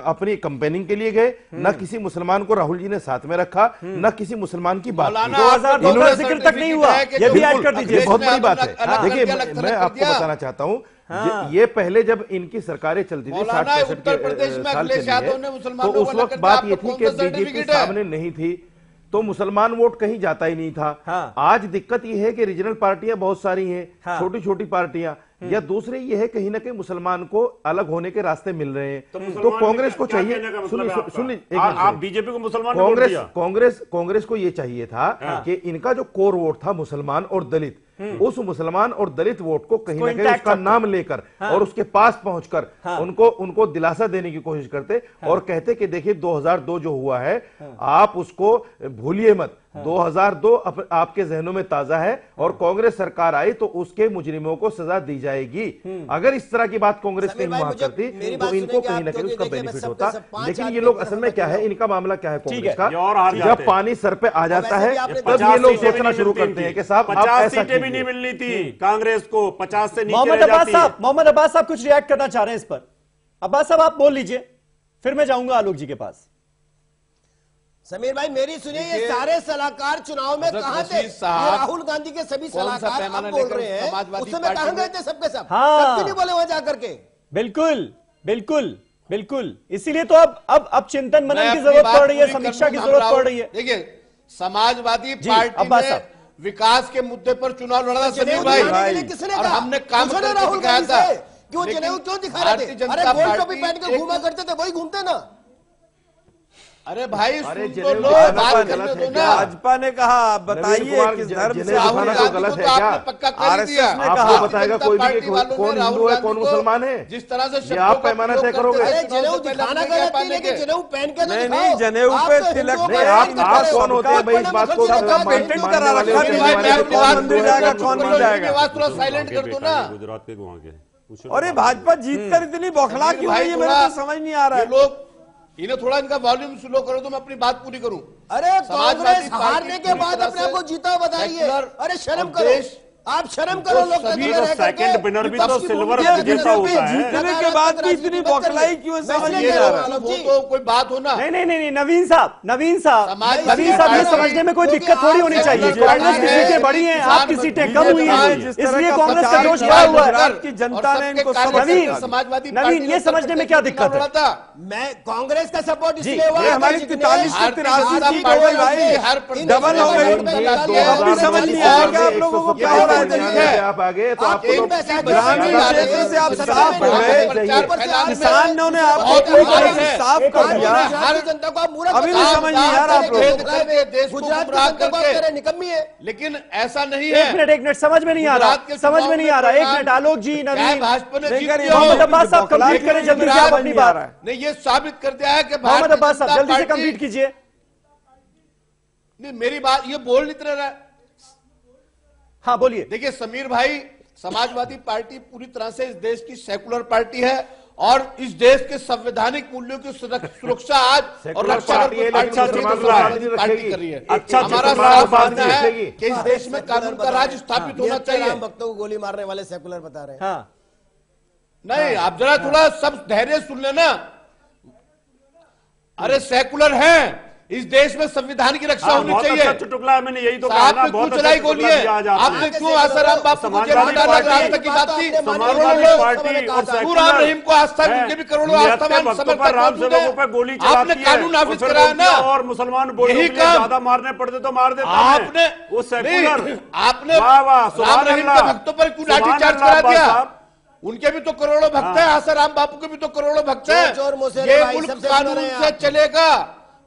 G: अपनी कंपेनिंग के लिए गए, ना किसी मुसलमान को राहुल जी ने साथ में रखा, ना किसी मुसलमान की बात की।
A: 2002 का जिक्र तक नहीं हुआ, ये भी ऐड कर दीजिए।
G: ये बहुत बड़ी बात है। देखिए, मैं आपको बताना चाहता हूं, ये पहले जब इनकी सरकारें चलती थी 60-65
H: उत्तर प्रदेश में अखिलेश यादव ने मुसलमानों
G: तो
H: को
G: उस
H: अलग
G: वक्त
H: कर दिया,
G: बात ये
H: आपको
G: थी कि
H: कौन सा
G: बीजेपी
H: सर्टिफिकेट है?
G: सामने नहीं थी तो मुसलमान वोट कहीं जाता ही नहीं था।
A: हाँ।
G: आज दिक्कत ये है कि रीजनल पार्टियां बहुत सारी हैं,
A: हाँ।
G: छोटी छोटी पार्टियां, या दूसरे ये है कहीं ना कहीं मुसलमान को अलग होने के रास्ते मिल रहे हैं। तो कांग्रेस को चाहिए, सुनिए,
F: आप बीजेपी को मुसलमान ने वोट दिया?
G: कांग्रेस को ये चाहिए था कि इनका जो कोर वोट था मुसलमान और दलित, उस मुसलमान और दलित वोट को कहीं ना कहीं उसका नाम लेकर और उसके पास पहुंचकर उनको दिलासा देने की कोशिश करते और कहते कि देखिए 2002 जो हुआ है आप उसको भूलिए मत, 2002 आपके जहनों में ताजा है और कांग्रेस सरकार आई तो उसके मुजरिमों को सजा दी जाएगी। अगर इस तरह की बात कांग्रेस ने वहां करती तो इनको कहीं ना कहीं उसका बेनिफिट होता। लेकिन ये लोग असल में क्या है, इनका मामला क्या है कांग्रेस का, जब पानी सर पे आ जाता है तब ये लोग सोचना शुरू करते हैं कि साहब
F: 50 सीटें भी नहीं मिलनी थी कांग्रेस को, 50 से नीचे
A: मोहम्मद अब्बास साहब कुछ रिएक्ट करना चाह रहे हैं इस पर? अब्बास साहब आप बोल लीजिए, फिर मैं जाऊंगा आलोक जी के पास।
J: समीर भाई मेरी सुनिए, ये सारे सलाहकार चुनाव में कहां थे? ये राहुल गांधी के सभी सलाहकार अब बोल रहे हैं, उस समय कहां गए थे सबके सब?
A: हाँ।
J: कभी नहीं बोले वहां जाकर के।
A: बिल्कुल बिल्कुल बिल्कुल, इसीलिए तो अब चिंतन मनन की जरूरत पड़ रही है, समीक्षा की जरूरत पड़ रही है।
H: देखिए, समाजवादी पार्टी ने विकास के मुद्दे पर चुनाव लड़ा था समीर भाई,
J: किसने
H: और हमने काम करके
J: राहुल
H: दिखाया
J: गांधी
H: था।
J: से क्यों जनेऊ क्यों दिखा रहे थे? अरे गोल्ड टोपी पहन के घूमा करते थे, वही घूमते ना।
H: अरे भाई
G: अरे
H: सुन तो लो, बात करने दो ना।
E: भाजपा ने कहा, आप बताइए किस धर्म से
H: राहुल गांधी को तो आपने पक्का कर ही दिया।
G: आपको बताएगा कोई भी कि कौन हिंदू है कौन मुसलमान है?
H: जिस तरह से
G: ये आप पैमाना तय करोगे?
J: अरे जनेऊ दिखाना गलत नहीं, लेकिन जनेऊ पहन के
E: नहीं नहीं, जनेऊ पे तिलक
G: आप कौन होते हैं भाई? इस बात को
E: पेटेंट करा रखा है, कौन मंदिर जाएगा कौन नहीं जाएगा?
H: थोड़ा साइलेंट कर दो ना।
F: गुजरात के वहां के
E: अरे भाजपा जीत कर इतनी बौखला क्यों रही है, मेरे को समझ नहीं आ रहा है।
H: लोग इन्हें थोड़ा इनका वॉल्यूम स्लो करो तो मैं अपनी बात पूरी करूं।
J: अरे कांग्रेस हारने के बाद अपने आप को जीता बताइए। अरे शर्म करो, आप शर्म करो। लोग
F: सेकंड विनर भी तो सिल्वर विजेता होता है।
E: जीतने के बाद भी इतनी बौखलाई क्यों है, समझ नहीं आ रहा।
H: वो तो कोई बात हो ना।
A: नहीं, नवीन साहब ये समझने में कोई दिक्कत थोड़ी होनी चाहिए। कांग्रेस की सीटें बड़ी हैं, आपकी सीटें कम हुई हैं, इसलिए कांग्रेस का जोश बढ़ा हुआ है।
E: की जनता ने इनको
A: नवीन ये समझने में क्या दिक्कत है?
J: मैं कांग्रेस का सपोर्ट इसलिए हुआ,
E: हमारी 43 से 83 सीट हो गई भाई, डबल हो गई। अब भी समझ नहीं आ रहा आप लोगों को क्या हो रहा है।
G: आप आगे तो आपको
E: ग्रामीण क्षेत्र से आप साफ हो गए, किसानों ने आपको साफ कर दिया,
J: जनता को आप
E: अभी भी समझ नहीं आ रहा आप लोग।
J: गुजरात की निकम्मी है।
H: लेकिन ऐसा नहीं है।
A: एक मिनट समझ में नहीं आ रहा, समझ में नहीं आ रहा। एक मिनट आलोक जी, नवीन,
H: भाजपा ने जीत लिया।
A: मोहम्मद अब्बास साहब कंप्लीट करें जल्दी से आप अपनी बात।
H: नहीं, ये साबित कर दिया है कि
A: मोहम्मद अब्बास साहब जल्दी से कंप्लीट कीजिए।
H: नहीं, मेरी बात ये बोल नहीं रहा है।
A: हाँ बोलिए।
H: देखिए समीर भाई, समाजवादी पार्टी पूरी तरह से इस देश की सेकुलर पार्टी है और इस देश के संवैधानिक मूल्यों की सुरक्षा आज और रक्षा पार्टी कर रही है। हमारा साफ मानना है कि इस देश में कानून का राज स्थापित होना चाहिए।
J: भक्तों को गोली मारने वाले सेकुलर बता रहे हैं।
A: हाँ
H: नहीं, आप जरा थोड़ा सब धैर्य सुन लेना। अरे सेकुलर हैं, इस देश में संविधान की रक्षा होनी चाहिए।
F: अच्छा टुकड़ा मैंने यही तो कहा ना,
H: बहुत चलाई गोली है। आपने क्यों आसाराम बापू को जेल में डाला? आस्था की बात थी।
F: समाजवादी पार्टी और
H: राम रहीम को आस्था उनके भी करोड़ों आस्थावान समर्थक
F: राम सेवकों पर गोली चलाती है।
H: आपने कानून नाफिज कराया ना,
F: और मुसलमान यही ज्यादा मारने पड़ते तो मार देते।
H: आपने
F: वो सेकुलर,
H: आपने
F: वाह वाह,
H: राम रहीम के भक्तों पर क्यों लाठीचार्ज करा दिया? उनके भी तो करोड़ों भक्त हैं, आसाराम बापू के भी तो करोड़ों भक्त हैं।
J: चोर मोसेरे
H: ये
J: भाई
H: मुल्क
J: सबसे
H: कानून
J: बड़े हैं
H: से
J: आप।
H: चलेगा।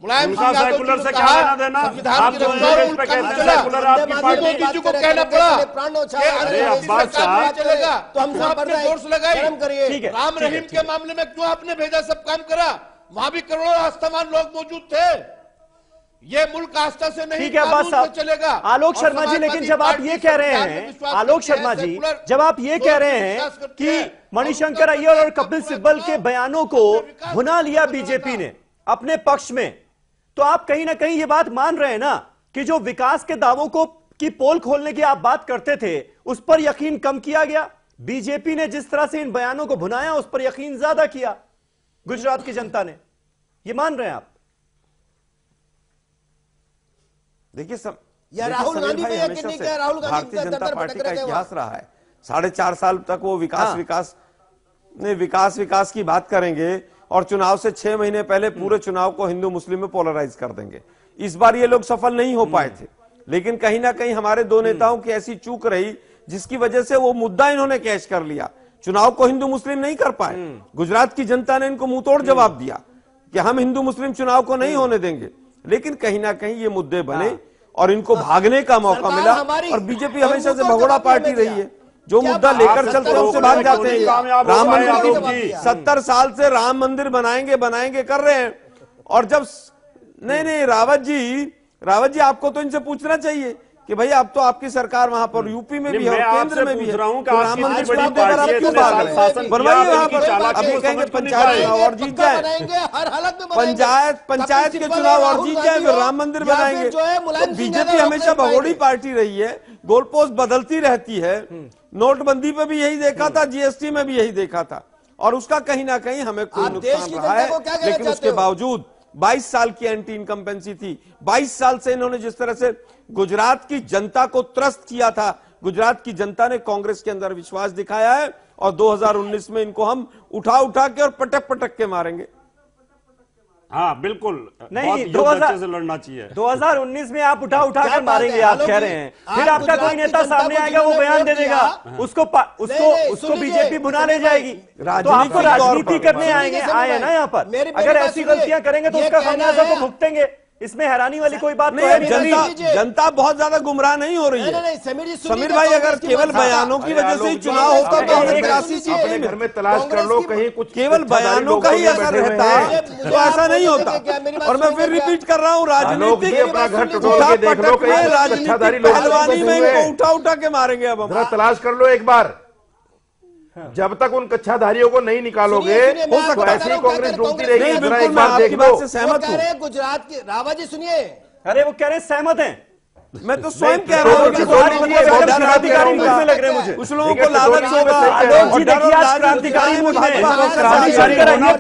H: मुलायम
F: उनका
H: सिंह यादव जी
F: सेकुलर
H: ने
F: से क्या
H: कहा,
F: लेना देना?
H: संविधान
F: आप
H: की
F: जो
H: रक्षा और
F: देश
H: मुल्क
F: पे
H: कानून
F: कहते हैं
H: चला।
F: सेकुलर आपकी पार्टी
H: मोदी जी को कहना पड़ा
J: अरे
F: अब्बास साहब,
H: चलेगा
J: तो हम सब
H: आपने फोर्स लगाई।
J: शर्म करिए।
A: ठीक है,
H: राम
A: ठीक है,
H: रहीम
A: ठीक
H: के
A: है।
H: मामले में क्यों आपने भेजा, सब काम करा, वहां भी करोड़ों आस्थावान लोग मौजूद थे। ये मुल्क आस्था से नहीं,
A: ठीक है अब्बास
H: कानून से
A: साहब।
H: चलेगा।
A: आलोक
H: और
A: शर्मा जी, लेकिन
H: समाजवादी
A: जब आप
H: पार्टी
A: ये कह रहे
H: संविधान में
A: हैं,
H: विश्वास
A: आलोक
H: करती है,
A: शर्मा जी,
H: सेकुलर
A: जब आप ये कह रहे हैं
H: विश्वास करती
A: कि
H: है,
A: मणिशंकर अय्यर और कपिल सिब्बल के बयानों को भुना लिया बीजेपी ने अपने पक्ष में, तो आप कहीं ना कहीं ये बात मान रहे हैं ना कि जो विकास के दावों को की पोल खोलने की आप बात करते थे, उस पर यकीन कम किया गया। बीजेपी ने जिस तरह से इन बयानों को भुनाया, उस पर यकीन ज्यादा किया गुजरात की जनता ने। ये मान रहे हैं आप?
E: देखिए
J: या राहुल गांधी पे यकीन नहीं किया, राहुल गांधी
E: भारतीय जनता
J: दर-दर
E: पार्टी
J: भटक
E: का
J: रहे थे
E: इतिहास रहा है। 4.5 साल तक वो
A: हाँ।
E: विकास की बात करेंगे और चुनाव से 6 महीने पहले पूरे चुनाव को हिंदू मुस्लिम में पोलराइज कर देंगे। इस बार ये लोग सफल नहीं हो पाए थे, लेकिन कहीं ना कहीं हमारे दो नेताओं की ऐसी चूक रही जिसकी वजह से वो मुद्दा इन्होंने कैच कर लिया। चुनाव को हिंदू मुस्लिम नहीं कर पाए। गुजरात की जनता ने इनको मुंहतोड़ जवाब दिया कि हम हिंदू मुस्लिम चुनाव को नहीं होने देंगे, लेकिन कहीं ना कहीं ये मुद्दे बने और इनको भागने का मौका मिला। और बीजेपी हमेशा से भगोड़ा पार्टी रही है, जो मुद्दा लेकर चलते हैं उससे भाग जाते हैं। राम मंदिर की 70 साल से राम मंदिर बनाएंगे कर रहे हैं, और जब नहीं रावत जी आपको तो इनसे पूछना चाहिए कि भाई अब तो आपकी सरकार वहां पर यूपी में भी है और केंद्र में भी है, तो राम मंदिर पर क्यों भाग रहे हैं? बनवाइए वहां पर। अभी कहेंगे पंचायत चुनाव और जीत जाए,
J: हर हालत में
E: पंचायत के चुनाव और जीत जाए, फिर राम मंदिर बनाएंगे। तो बीजेपी हमेशा भगोड़ी पार्टी रही है, गोलपोस्ट बदलती रहती है। नोटबंदी पे भी यही देखा था, जीएसटी में भी यही देखा था, और उसका कहीं ना कहीं हमें कोई नुकसान रहा है। लेकिन उसके बावजूद 22 साल की एंटी इनकम्पेंसी थी। 22 साल से इन्होंने जिस तरह से गुजरात की जनता को त्रस्त किया था, गुजरात की जनता ने कांग्रेस के अंदर विश्वास दिखाया है, और 2019 में इनको हम उठा के और पटक के मारेंगे।
F: हाँ बिल्कुल,
A: नहीं,
F: 2000 से लड़ना चाहिए।
A: 2019 में आप उठा कर मारेंगे, आप कह रहे हैं। फिर आपका कोई नेता सामने आएगा, वो बयान दे देगा, उसको बीजेपी भुना ले जाएगी। तो आपको राजनीति करने आए ना यहाँ पर। अगर ऐसी गलतियां करेंगे तो उसका खामियाजा तो भुगतेंगे, इसमें हैरानी वाली कोई बात नहीं है।
E: जनता बहुत ज्यादा गुमराह नहीं हो रही है। समीर भाई, अगर केवल बयानों की वजह से ही चुनाव होता तो हमें 83 सीटें
G: अपने घर में तलाश कर लो, कहीं कुछ
E: केवल बयानों का ही असर रहता तो ऐसा नहीं होता। और मैं फिर रिपीट कर रहा हूँ, राजनीतिक
G: अपना घर टटोल के देख लो, कहीं
E: राजनीतिक पहलवानी में इनको उठा के मारेंगे। अब हम
G: तलाश कर लो एक बार। जब तक उन कच्छाधारियों को नहीं निकालोगे
J: हो
G: सकता है ऐसी ही कांग्रेस डूबती रहेगी।
E: नहीं,
G: जरा
E: बिल्कुल,
G: एक
E: मैं
G: बार
E: आपकी
G: देख
E: बात
G: लो।
E: से सहमत हूँ।
J: गुजरात के रावत जी सुनिए,
A: अरे वो कह रहे हैं सहमत हैं।
E: मैं तो स्वयं कह रहा हूँ कि
A: क्रांतिकारी मूड में लग रहे हैं मुझे।
E: कुछ लोगों को लालच होगा।
A: आलोक जी देखिए, आज क्रांतिकारी मूड में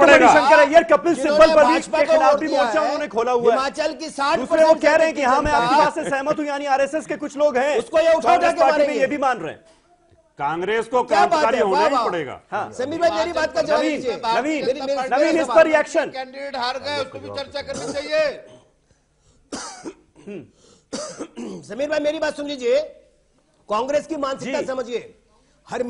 A: मणिशंकर अय्यर कपिल सिब्बल पर भी के खिलाफ भी मोर्चा उन्होंने खोला हुआ है।
J: हिमाचल की 60
A: दूसरे वो कह रहे हैं कि हाँ, मैं आपकी बात से सहमत हूँ, यानी आरएसएस के कुछ लोग हैं
J: उसको ये उठा के
A: पार्टी में
J: मारेंगे।
A: ये भी मान रहे हैं।
F: कांग्रेस को
J: क्या बात
F: क्रांतिकारी
J: है,
F: होना
J: वाह,
F: ही
J: वाह।
F: पड़ेगा।
A: हाँ,
J: समीर भाई मेरी बात का जवाब दीजिए।
A: नवीन इस पर रिएक्शन।
H: कैंडिडेट हार गए, उसको भी चर्चा करनी चाहिए।
J: समीर भाई मेरी बात सुन लीजिए, कांग्रेस की मानसिकता
A: जी।
J: समझिए।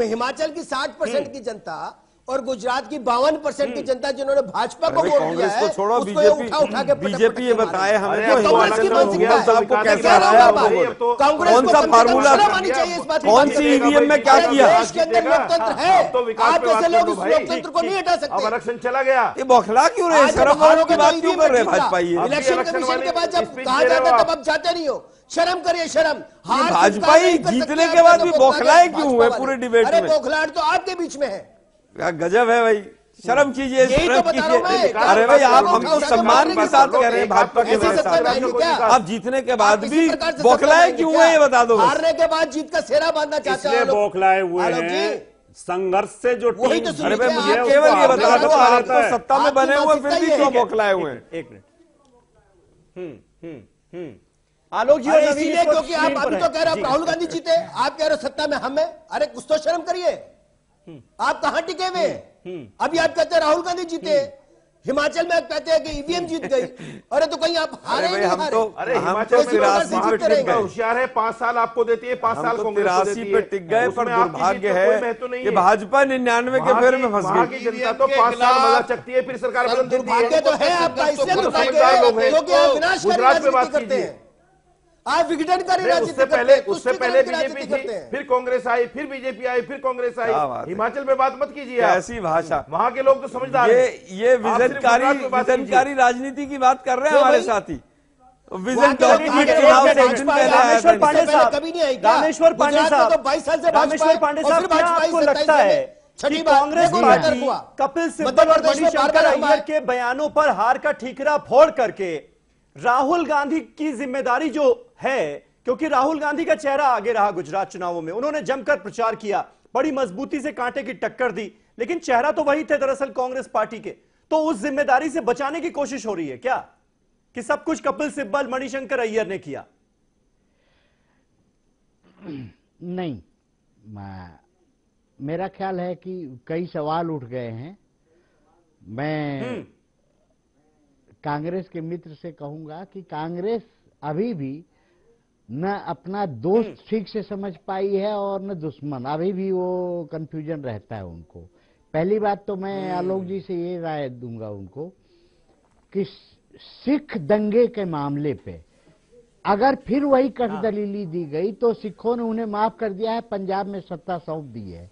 J: हिमाचल की 60% की जनता और गुजरात की 52% की जनता जिन्होंने भाजपा को वोट दिया
E: कांग्रेस
J: है,
E: को छोड़ो,
J: उसको ये उठा के
E: बीजेपी ये बताए हमें
J: ये कांग्रेस की मानसिकता है।
E: आपको कैसा
J: क्या
E: रहा
J: रहा
E: है?
J: है? कांग्रेस
E: कौन
J: को
E: सा
J: कम से कम
E: फार्मूला,
J: शर्म आनी चाहिए इस बात की।
E: कौन सी ईवीएम में क्या किया?
J: देश के अंदर लोकतंत्र है,
G: अब तो विकास
J: आप
G: पे बात
J: जैसे
G: कर
J: लोग
G: लो
J: इस
G: भाई।
J: लोकतंत्र को नहीं हटा
G: अब
J: सकते।
G: इलेक्शन चला गया,
E: ये बौखला क्यों रहे? शर्म वालों की बात क्यों कर रहे हैं भाजपा? ये
J: इलेक्शन कमीशन के बाद जब कहा जाता है तब आप जाते नहीं हो। शर्म करिए, शर्म। हार
E: भाजपा ही जीतने के बाद भी बौखलाए क्यों हुए पूरे डिबेट में?
J: अरे बौखलाहट तो आपके बीच में है।
E: क्या गजब है भाई, शर्म कीजिए,
J: यही तो
E: शर्म
J: बता रहा हूं
E: कीजिए।
J: मैं।
E: अरे भाई, आप
J: उठा
E: हमको
J: के
E: सम्मान के साथ कह रहे हैं भाजपा के
J: ऐसी सत्ता में आएंगे क्या?
E: आप जीतने के बाद
J: आप
E: भी
J: इसी प्रकार से
E: बौखलाए
J: सत्ता में
E: क्यों
J: आएंगे
E: है, ये
J: क्या?
E: बता दो बस।
J: हारने के बाद जीत का सेहरा बांधना चाहते
F: इसलिए
J: हैं लोग।
F: बौखलाए हुए
J: आलोक जी,
F: हैं संघर्ष से जो
J: वही
F: टीम।
J: तो सुनिए,
E: अरे भाई,
J: आप
E: मुझे
J: केवल
E: केवल ये बता दो, आप
F: रहता
E: तो
F: है।
E: सत्ता में
J: आपकी
E: बने हुए फिर
J: मानसिकता
E: भी
J: ये
E: क्यों
J: है।
E: बौखलाए हुए हैं?
A: एक मिनट। आलोक जी,
J: अरे इसीलिए क्योंकि आप अभी तो कह रहे हो राहुल गांधी जीते, आप कह रहे हो सत्ता में हम हैं। अरे कुछ तो शर्म करिए, आप कहां टिके हुए? अभी आप कहते हैं राहुल गांधी जीते, हिमाचल में कहते हैं कि ईवीएम जीत गई। अरे तो कहीं आप हारे
E: अरे
J: नहीं
E: हम
J: हारे।
E: तो
G: अरे
E: हम
G: हिमाचल
E: तो
G: में
E: 83 पे टिक गए।
G: होशियार है, 5 साल आपको देती है, 5
E: हम
G: साल
E: तो
G: कांग्रेस को
E: 83
G: देती
E: पे
G: है।
E: टिक गए, पर
G: उसमें आपकी
E: दुर्भाग्य
G: जीत का कोई
E: है
G: महत्व नहीं
E: कि
G: है।
E: भाजपा 99 के फेर में फंस
G: वहां
E: गई।
G: की जनता तो 5 साल मजा चकती है, फिर सरकार बदल देती है।
J: दुर्भाग्य तो है आपका, इसलिए
G: वो तो
J: दुर्भाग्य
G: समझदार लोग
J: है
G: हैं।
J: क्योंकि आप विनाशकारी
G: गुजरात पे बात
J: राजनीति करते
G: कीजिए।
J: हैं, आप विघटनकारी
G: नहीं,
J: राजनीति
G: उससे
J: करते
G: पहले
J: हैं,
G: उससे
J: तुष्टीकरण
G: पहले
J: की
G: बीजेपी
J: राजनीति
G: थी,
J: करते हैं।
G: फिर कांग्रेस आई, फिर बीजेपी आई, फिर कांग्रेस आई।
E: क्या बात है।
G: हिमाचल में बात मत कीजिए आप।
E: कैसी भाषा।
G: वहां के लोग तो समझदार हैं।
E: ये
G: आप सिर्फ गुजरात में बात कीजिए।
E: विजनकारी राजनीति की बात कर रहे हैं
J: क्यों
E: हमारे
J: भाई?
E: साथी।
J: वहाँ के
E: विजन
J: लोग आगे
E: चुनाव
J: आगे
E: से
J: भाजपा
E: दिन पहले
J: आया,
E: आया
A: रामेश्वर
E: था।
A: पांडे
J: इससे पहले
A: साहब,
J: कभी नहीं आई क्या?
A: रामेश्वर पांडे
J: गुजरात में
A: साहब,
J: तो 22 साल से
A: रामेश्वर
J: भाजपा
A: पांडे
J: और
A: साहब,
J: फिर
A: क्या
J: भाजपा
A: आपको
J: ही
A: लगता
J: 27
A: है
J: में छठी
A: कि
J: बार
A: कांग्रेस
J: देखो
A: पार्टी
J: बेहतर हुआ।
A: कपिल सिब्बल
J: मध्य
A: और
J: प्रदेश में
A: मणिशंकर
J: बार-बार
A: अय्यर
J: हमारे-
A: के बयानों पर हार का ठीकरा फोड़ करके राहुल गांधी की जिम्मेदारी जो है, क्योंकि राहुल गांधी का चेहरा आगे रहा गुजरात चुनावों में, उन्होंने जमकर प्रचार किया, बड़ी मजबूती से कांटे की टक्कर दी, लेकिन चेहरा तो वही थे दरअसल कांग्रेस पार्टी के। तो उस जिम्मेदारी से बचाने की कोशिश हो रही है क्या कि सब कुछ कपिल सिब्बल मणिशंकर अय्यर ने किया?
I: नहीं, मेरा ख्याल है कि कई सवाल उठ गए हैं। मैं कांग्रेस के मित्र से कहूंगा कि कांग्रेस अभी भी न अपना दोस्त ठीक से समझ पाई है और न दुश्मन, अभी भी वो कंफ्यूजन रहता है उनको। पहली बात तो मैं आलोक जी से ये राय दूंगा उनको कि सिख दंगे के मामले पे अगर फिर वही कट दलीली दी गई तो सिखों ने उन्हें माफ कर दिया है, पंजाब में सत्ता सौंप दी है,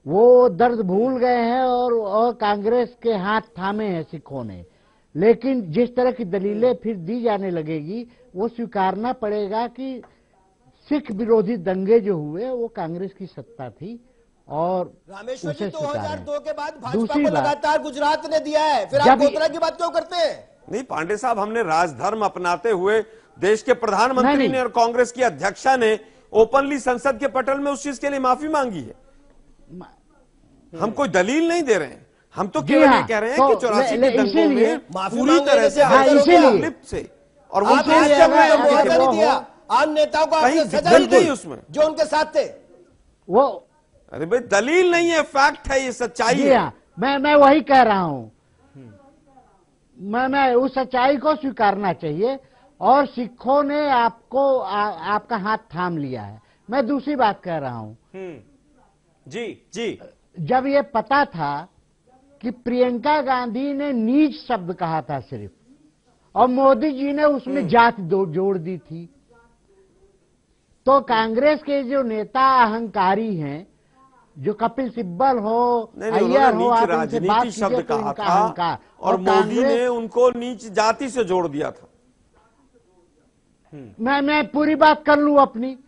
I: वो दर्द भूल गए हैं और कांग्रेस के हाथ थामे हैं सिखों ने। लेकिन जिस तरह की दलीलें फिर दी जाने लगेगी वो स्वीकारना पड़ेगा कि सिख विरोधी दंगे जो हुए वो कांग्रेस की सत्ता थी और
J: रामेश्वर जी
I: उसे स्वीकारें।
J: 2002 के बाद भाजपा
I: दूसरी
J: को
I: बात-
J: लगातार गुजरात ने दिया है, फिर आप
I: जब-
J: गोतरा की बात क्यों करते हैं?
E: नहीं पांडे साहब, हमने राजधर्म अपनाते हुए देश के प्रधानमंत्री
I: नहीं।
E: ने और कांग्रेस की अध्यक्षा ने ओपनली संसद के पटल में उस चीज के लिए माफी मांगी है। हम कोई दलील नहीं दे रहे हैं, हम तो
I: जी
E: केवल
I: हाँ,
E: ये कह रहे हैं
I: तो
E: कि 84 के दंगों
I: इसीलिए
E: में
J: माफी
E: पूरी
J: मांगने
E: तरह से
J: से
I: हाँ, इसीलिए
E: लिप्त से और वो
J: आप
E: देश
J: आज
E: के
J: जब
E: अंदर
I: अगर
J: मुआवजा
I: वो
J: नहीं दिया,
I: हो-
J: आम नेताओं को
E: कहीं
J: आपने सजा
E: दिक्कत
J: नहीं दी
E: नहीं उसमें।
J: जो उनके साथ थे।
I: वो
E: अरे भाई दलील नहीं है, फैक्ट है, ये सच्चाई
I: जी
E: है।
I: हाँ, मैं वही कह रहा हूं। मैं उस सच्चाई को स्वीकारना चाहिए और सिखों ने आपका हाथ थाम लिया है। मैं दूसरी बात कह रहा हूं,
A: जी जी,
I: जब ये पता था कि प्रियंका गांधी ने नीच शब्द कहा था सिर्फ और मोदी जी ने उसमें जात जोड़ दी थी, तो कांग्रेस के जो नेता अहंकारी हैं, जो कपिल सिब्बल हो,
E: नहीं,
I: अय्यर हो,
E: नीच
I: आप उनसे बात
E: राजनीति
I: कीजिए
E: शब्द
I: तो
E: कहा
I: इनका
E: था
I: अहंकार।
E: और मोदी
I: कांग्रेस-
E: ने उनको नीच जाति से जोड़ दिया था।
I: मैं पूरी बात कर लूं अपनी,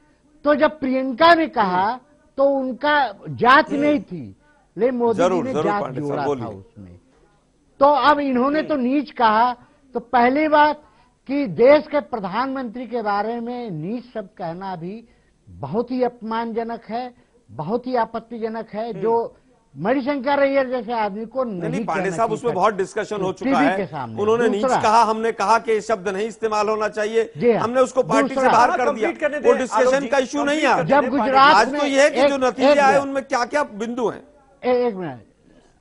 I: तो जब प्रियंका ने कहा तो उनका जात नहीं थी, लेकिन मोदी जी
E: जरूर,
I: ने
E: जरूर
I: जात
E: पांडे साहब,
I: जोड़ा था
E: बोलिए।
I: उसमें। तो अब इन्होंने तो नीच कहा, तो पहली बात कि देश के प्रधानमंत्री के बारे में नीच शब्द कहना भी बहुत ही अपमानजनक है, बहुत ही आपत्तिजनक है, जो मणिशंकर अय्यर जैसे आदमी को नहीं
E: पांडे
I: कहना
E: साहब, उसमें
I: चाहिए
E: बहुत डिस्कशन हो चुका
I: टीवी
E: है।
I: के सामने।
E: उन्होंने नीच
I: दूसरा-
E: कहा, हमने कहा कि ये शब्द नहीं इस्तेमाल होना
I: जी
E: चाहिए,
I: हाँ।
E: हमने उसको पार्टी से
I: दूसरा-
E: बाहर
A: हाँ,
E: कर दिया।
A: कंप्लीट करने
E: वो
A: दें,
E: डिस्कशन
A: आलोक जी,
E: का इशू नहीं
A: कंप्लीट
E: है।
A: करने
I: जब
A: दें,
I: गुजरात
E: आज तो ये है कि जो नतीजे आए
I: मिनट।
E: उनमें क्या क्या बिंदु हैं।
I: एक मिनट,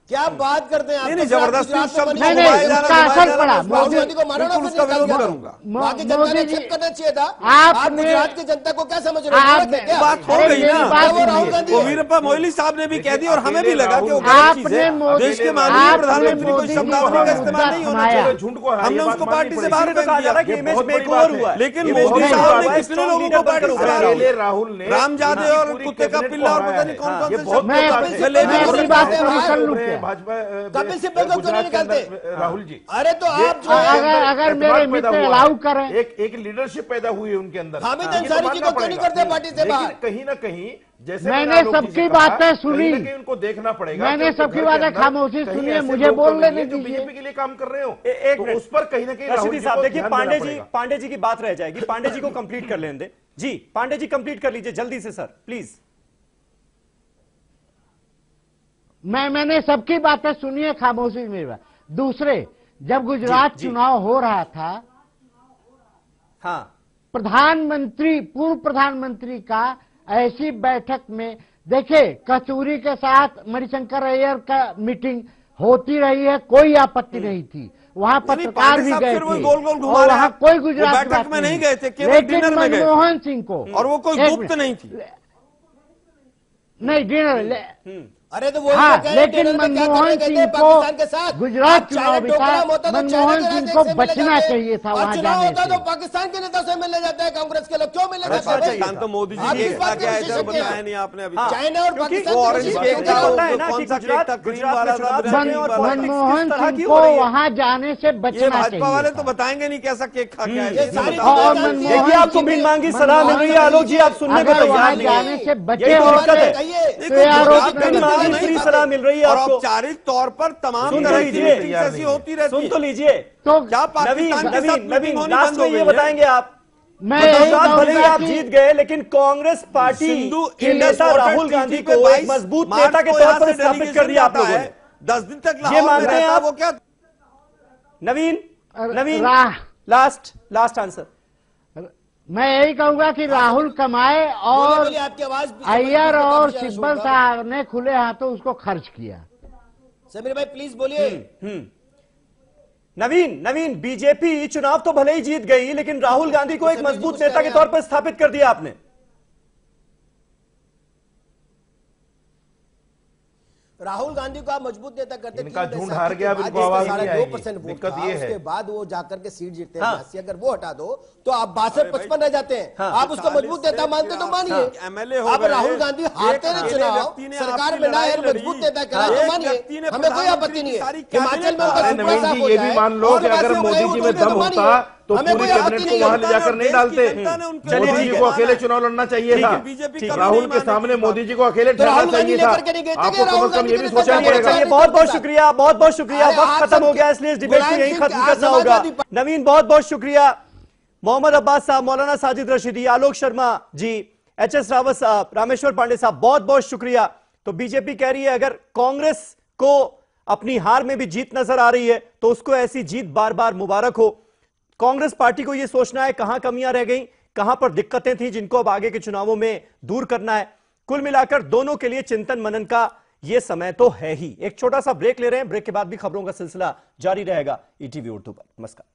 J: क्या बात करते हैं आप?
E: नहीं, नहीं,
J: तो फिर आप
E: जबरदस्ती
J: गुजरात
E: उस शब्द
J: में
E: को
I: नहीं,
J: बनी-
I: नहीं,
E: घुमाया जाना,
I: उसका
E: घुमाया
I: असर
E: जाना,
I: पड़ा।
E: राहुल
J: राहुल
E: गांधी
J: गांधी को मारो ना,
E: बिल्कुल
J: फिर
E: उसका विरोध
J: निकाल
E: करूंगा।
J: दो। वहां की जनता ने
I: मोदी जी-
J: एक्सेप्ट करना चाहिए था।
I: आपने-
J: आप गुजरात की जनता को क्या समझ रहे
I: आप-
J: हो? क्या?
E: बात हो
I: अरे
E: गई
I: मेरी
E: ना।
I: बात
J: वो राहुल
I: सुनिए।
J: गांधी
E: वो
J: है।
E: वीरप्पा मोइली साहब ने भी कह दी और हमें भी लगा कि वो
G: आपने
E: गलत चीज है।
I: मोदी-
E: देश के माननीय
I: आपने
E: प्रधानमंत्री को
I: मोदी जी
E: शब्दावली
I: को
E: का इस्तेमाल नहीं होना
I: मुद्दा
E: चाहिए।
G: झूठ को हराया,
E: हमने
G: ये बात
E: उसको
G: माननी
E: पार्टी से
G: पड़ेगी।
E: बाहर
A: तो
E: फेंक
A: कहा जा रहा है
E: दिया।
A: कि
G: ये
A: इमेज
G: बहुत बड़ी
A: मेकओवर
G: बात है।
A: हुआ है।
E: लेकिन
A: इमेज
E: मोदी
A: मेकओवर
E: साहब
A: हुआ
E: ने
A: है,
E: कितने
A: स्ट्रॉन्ग
E: लोगों
A: लीडर
E: को पार्टी
A: बनकर
E: से
A: उभरा
E: बाहर
A: है।
E: किया?
G: राहुल ने
E: रामजादे और
G: पूरी
E: कुत्ते का
G: कैबिनेट
E: पिल्ला और
G: को
E: पता नहीं
G: हराया
E: कौन
G: है।
E: कौन
G: ये
E: से
G: बहुत
E: शब्द
I: मैं
E: का
I: अपनी-
E: गले में
I: मैं
E: घुस
I: अपनी
E: रहा
I: बात
E: है।
I: पूरी कर लूं
G: उभरे
I: क्या?
G: भाजपा
J: कपिल सिब्बल को क्यों नहीं
G: गुजरात के अंदर,
J: निकालते?
G: राहुल जी,
J: अरे तो
G: ये
J: आप जो है-
I: अगर मेरे
G: एतमाद
I: मित्र
G: पैदा हुआ
I: अलाउ
G: है।
I: करें।
G: एक लीडरशिप पैदा हुई है उनके अंदर।
J: हामिद
G: ये तो
J: अंसारी जी
G: मानना
J: को क्यों नहीं
G: पड़ेगा।
J: करते पार्टी से
G: लेकिन
J: बाहर?
G: कहीं ना कहीं जैसे
I: मैंने
G: आलोक जी से
I: सबकी
G: कहा,
I: बातें सुनी।
G: कहीं ना कहीं उनको देखना पड़ेगा।
I: मैंने
G: कि उनके
I: सबकी
G: घर के
I: बातें
G: अंदर
I: खामोशी
G: कहीं
I: सुनी है,
G: ऐसे
I: मुझे
G: लोग तो
I: बोलने
G: नहीं है जो
I: दीजिए।
G: बीजेपी के लिए काम कर रहे हो।
A: एक
G: तो
A: मिनट।
G: उस पर कहीं ना कहीं राहुल
A: रशीदी
G: जी
A: साहब
G: को
A: देखिए,
G: ध्यान देना
A: पांडे जी
G: पड़ेगा।
A: पांडे जी की बात रह जाएगी, पांडे जी को कंप्लीट कर लेने दे। जी पांडे जी कंप्लीट कर लीजिए जल्दी से सर, प्लीज।
I: मैंने सबकी बातें सुनी है, खामोशी में बात। दूसरे, जब गुजरात
A: जी।
I: चुनाव हो रहा था,
A: हाँ,
I: प्रधानमंत्री, पूर्व प्रधानमंत्री का ऐसी बैठक में, देखिए कस्तूरी के साथ मणिशंकर अय्यर का मीटिंग होती रही है, कोई आपत्ति नहीं थी। वहाँ पत्रकार भी गए थे
E: गोल गोल घुमा
I: और
E: रहे
I: वहाँ
E: हैं।
I: कोई गुजरात
E: वो
I: की
E: बैठक
I: बात
E: में नहीं गए थे, केवल
I: लेकिन
E: डिनर में गए।
I: मनमोहन सिंह को,
E: और वो कोई
I: एक
E: गुप्त नहीं थी।
I: नहीं डिनर,
J: अरे तो वो
I: लेकिन मनमोहन सिंह को गुजरात चुनाव भी था, मनमोहन सिंह को बचना चाहिए था वहाँ जाने से।
J: तो पाकिस्तान के नेता से मिलने जाते हैं कांग्रेस के लोग, क्यों मिलने जाते हैं?
E: पाकिस्तान तो मोदी जी की एकता क्या है, इधर बताया नहीं आपने अभी।
J: चाइना और पाकिस्तान
E: वो
J: के
E: ऑरेंज
J: बीच
E: केक
J: में
E: था,
J: होता है
E: वो
J: ना
E: कौन
J: कि
E: सा केक था, क्रीम वाला था,
I: मनमोहन सिंह को वहाँ जाने से
E: ये
I: बचना
E: भाजपा वाले
I: चाहिए
E: तो बताएंगे नहीं कैसा केक खा के आए।
A: देखिए आपको बिन मांगी सलाह मिल रही है आलोक जी, आप सुनने को
I: अगर
A: तैयार
I: वहाँ
A: नहीं
I: जाने
A: है।
I: से बचे
A: यही तो
I: हो
A: दिक्कत है।
I: तो ये आरोप
A: बिन मांगी फ्री सलाह मिल रही है
E: और
A: आपको।
E: औपचारिक तौर पर तमाम
A: सुन तो
E: तरह की
A: लीजिए,
E: मीटिंग्स ऐसी होती रहती
A: सुन
E: है।
A: तो लीजिए।
I: तो
E: क्या पाकिस्तान के साथ मीटिंग होनी
A: लास्ट
E: बंद
A: में
E: हो
A: ये
E: गई है?
A: बताएंगे आप,
I: मैं यही
A: गुजरात भले ही
I: कहूंगा
A: आप
I: कि
A: जीत गए, लेकिन कांग्रेस पार्टी
E: सिंधु
A: के
E: इंडस
A: नेता
E: वाटर
A: राहुल
E: ट्रीटी
A: गांधी
E: पे
A: को
E: 22
A: एक मजबूत
E: मार्च
A: नेता के
E: को
A: तौर
E: यहाँ
A: पर
E: से
A: स्थापित कर
E: डेलीगेशन
A: दिया आप
E: जाता
A: लोगों
E: है।
A: ने।
E: 10 दिन तक
A: ये
E: लाहौर में
A: मानते हैं
E: रहता है,
A: आप?
E: वो क्या
A: नवीन
I: राह
A: लास्ट आंसर।
I: मैं यही कहूंगा कि राहुल कमाए और
J: आपकी आवाज
I: अय्यर और सिब्बल साहब ने खुले हाथों उसको खर्च किया।
J: समीर भाई प्लीज बोलिए।
A: नवीन बीजेपी चुनाव तो भले ही जीत गई, लेकिन राहुल गांधी को एक मजबूत नेता के तौर पर स्थापित कर दिया आपने।
J: राहुल गांधी को आप मजबूत नेता करते,
G: इनका झुंड हार गया, अब इनको आवाज नहीं आएगी।
J: 2% वोट
G: दिक्कत
J: था,
G: ये है।
J: उसके बाद वो जाकर के सीट जीतते हैं
A: हाँ।
J: 82, अगर वो हटा दो तो आप 62-55 रह जाते हैं।
A: हाँ।
J: आप उसको मजबूत नेता मानते तो मानिए।
E: MLA हो
J: आप
E: गए,
J: राहुल गांधी हारते
E: एक
J: रहे
E: अकेले
J: चुनाव,
E: व्यक्ति ने
J: सरकार
E: आपकी
J: में ना है,
E: लड़ाई
J: मजबूत
E: लड़ी।
J: नेता करा
E: हाँ।
J: तो
E: एक
J: मानिए,
E: व्यक्ति ने
J: हमें कोई
E: प्रधानमंत्री
J: आपत्ति नहीं
E: की
J: है।
E: सारी
J: हिमाचल में उनका
G: अरे
J: सुपड़ा
G: नवीन
J: साफ
G: जी
J: हो
G: ये
J: जाए
G: भी मान लो
J: और
G: कि अगर
J: वैसे
G: मोदी
J: वो
G: जी में
J: उठोगे
G: दम
J: तो
G: होता
J: मानिए।
G: तो
J: हमें
G: पूरी
J: कोई आपत्ति
G: कैबिनेट
J: नहीं
G: को
J: है।
G: वहां ले जाकर नहीं डालते। मोदी जी को अकेले चुनाव लड़ना चाहिए था। राहुल के सामने मोदी जी को अकेले ठहरना चाहिए था। आपको कम से कम ये भी सोचना पड़ेगा।
A: चलिए बहुत बहुत शुक्रिया, बहुत बहुत शुक्रिया।
J: अरे
A: वक्त
J: आप
A: खत्म हो
J: सब-
A: गया, इसलिए इस डिबेट को
J: मुलायम
A: यही
J: सिंह
A: खत्म
J: आज
A: करना होगा।
J: समाजवादी
A: नवीन बहुत बहुत शुक्रिया, मोहम्मद अब्बास साहब, मौलाना साजिद रशीदी, आलोक शर्मा जी, एचएस रावत साहब, रामेश्वर पांडे साहब, बहुत बहुत शुक्रिया। तो बीजेपी कह रही है अगर कांग्रेस को अपनी हार में भी जीत नजर आ रही है तो उसको ऐसी जीत बार बार मुबारक हो। कांग्रेस पार्टी को यह सोचना है कहां कमियां रह गई, कहां पर दिक्कतें थी जिनको अब आगे के चुनावों में दूर करना है। कुल मिलाकर दोनों के लिए चिंतन मनन का यह समय तो है ही। एक छोटा सा ब्रेक ले रहे हैं, ब्रेक के बाद भी खबरों का सिलसिला जारी रहेगा ईटीवी उर्दू पर। नमस्कार।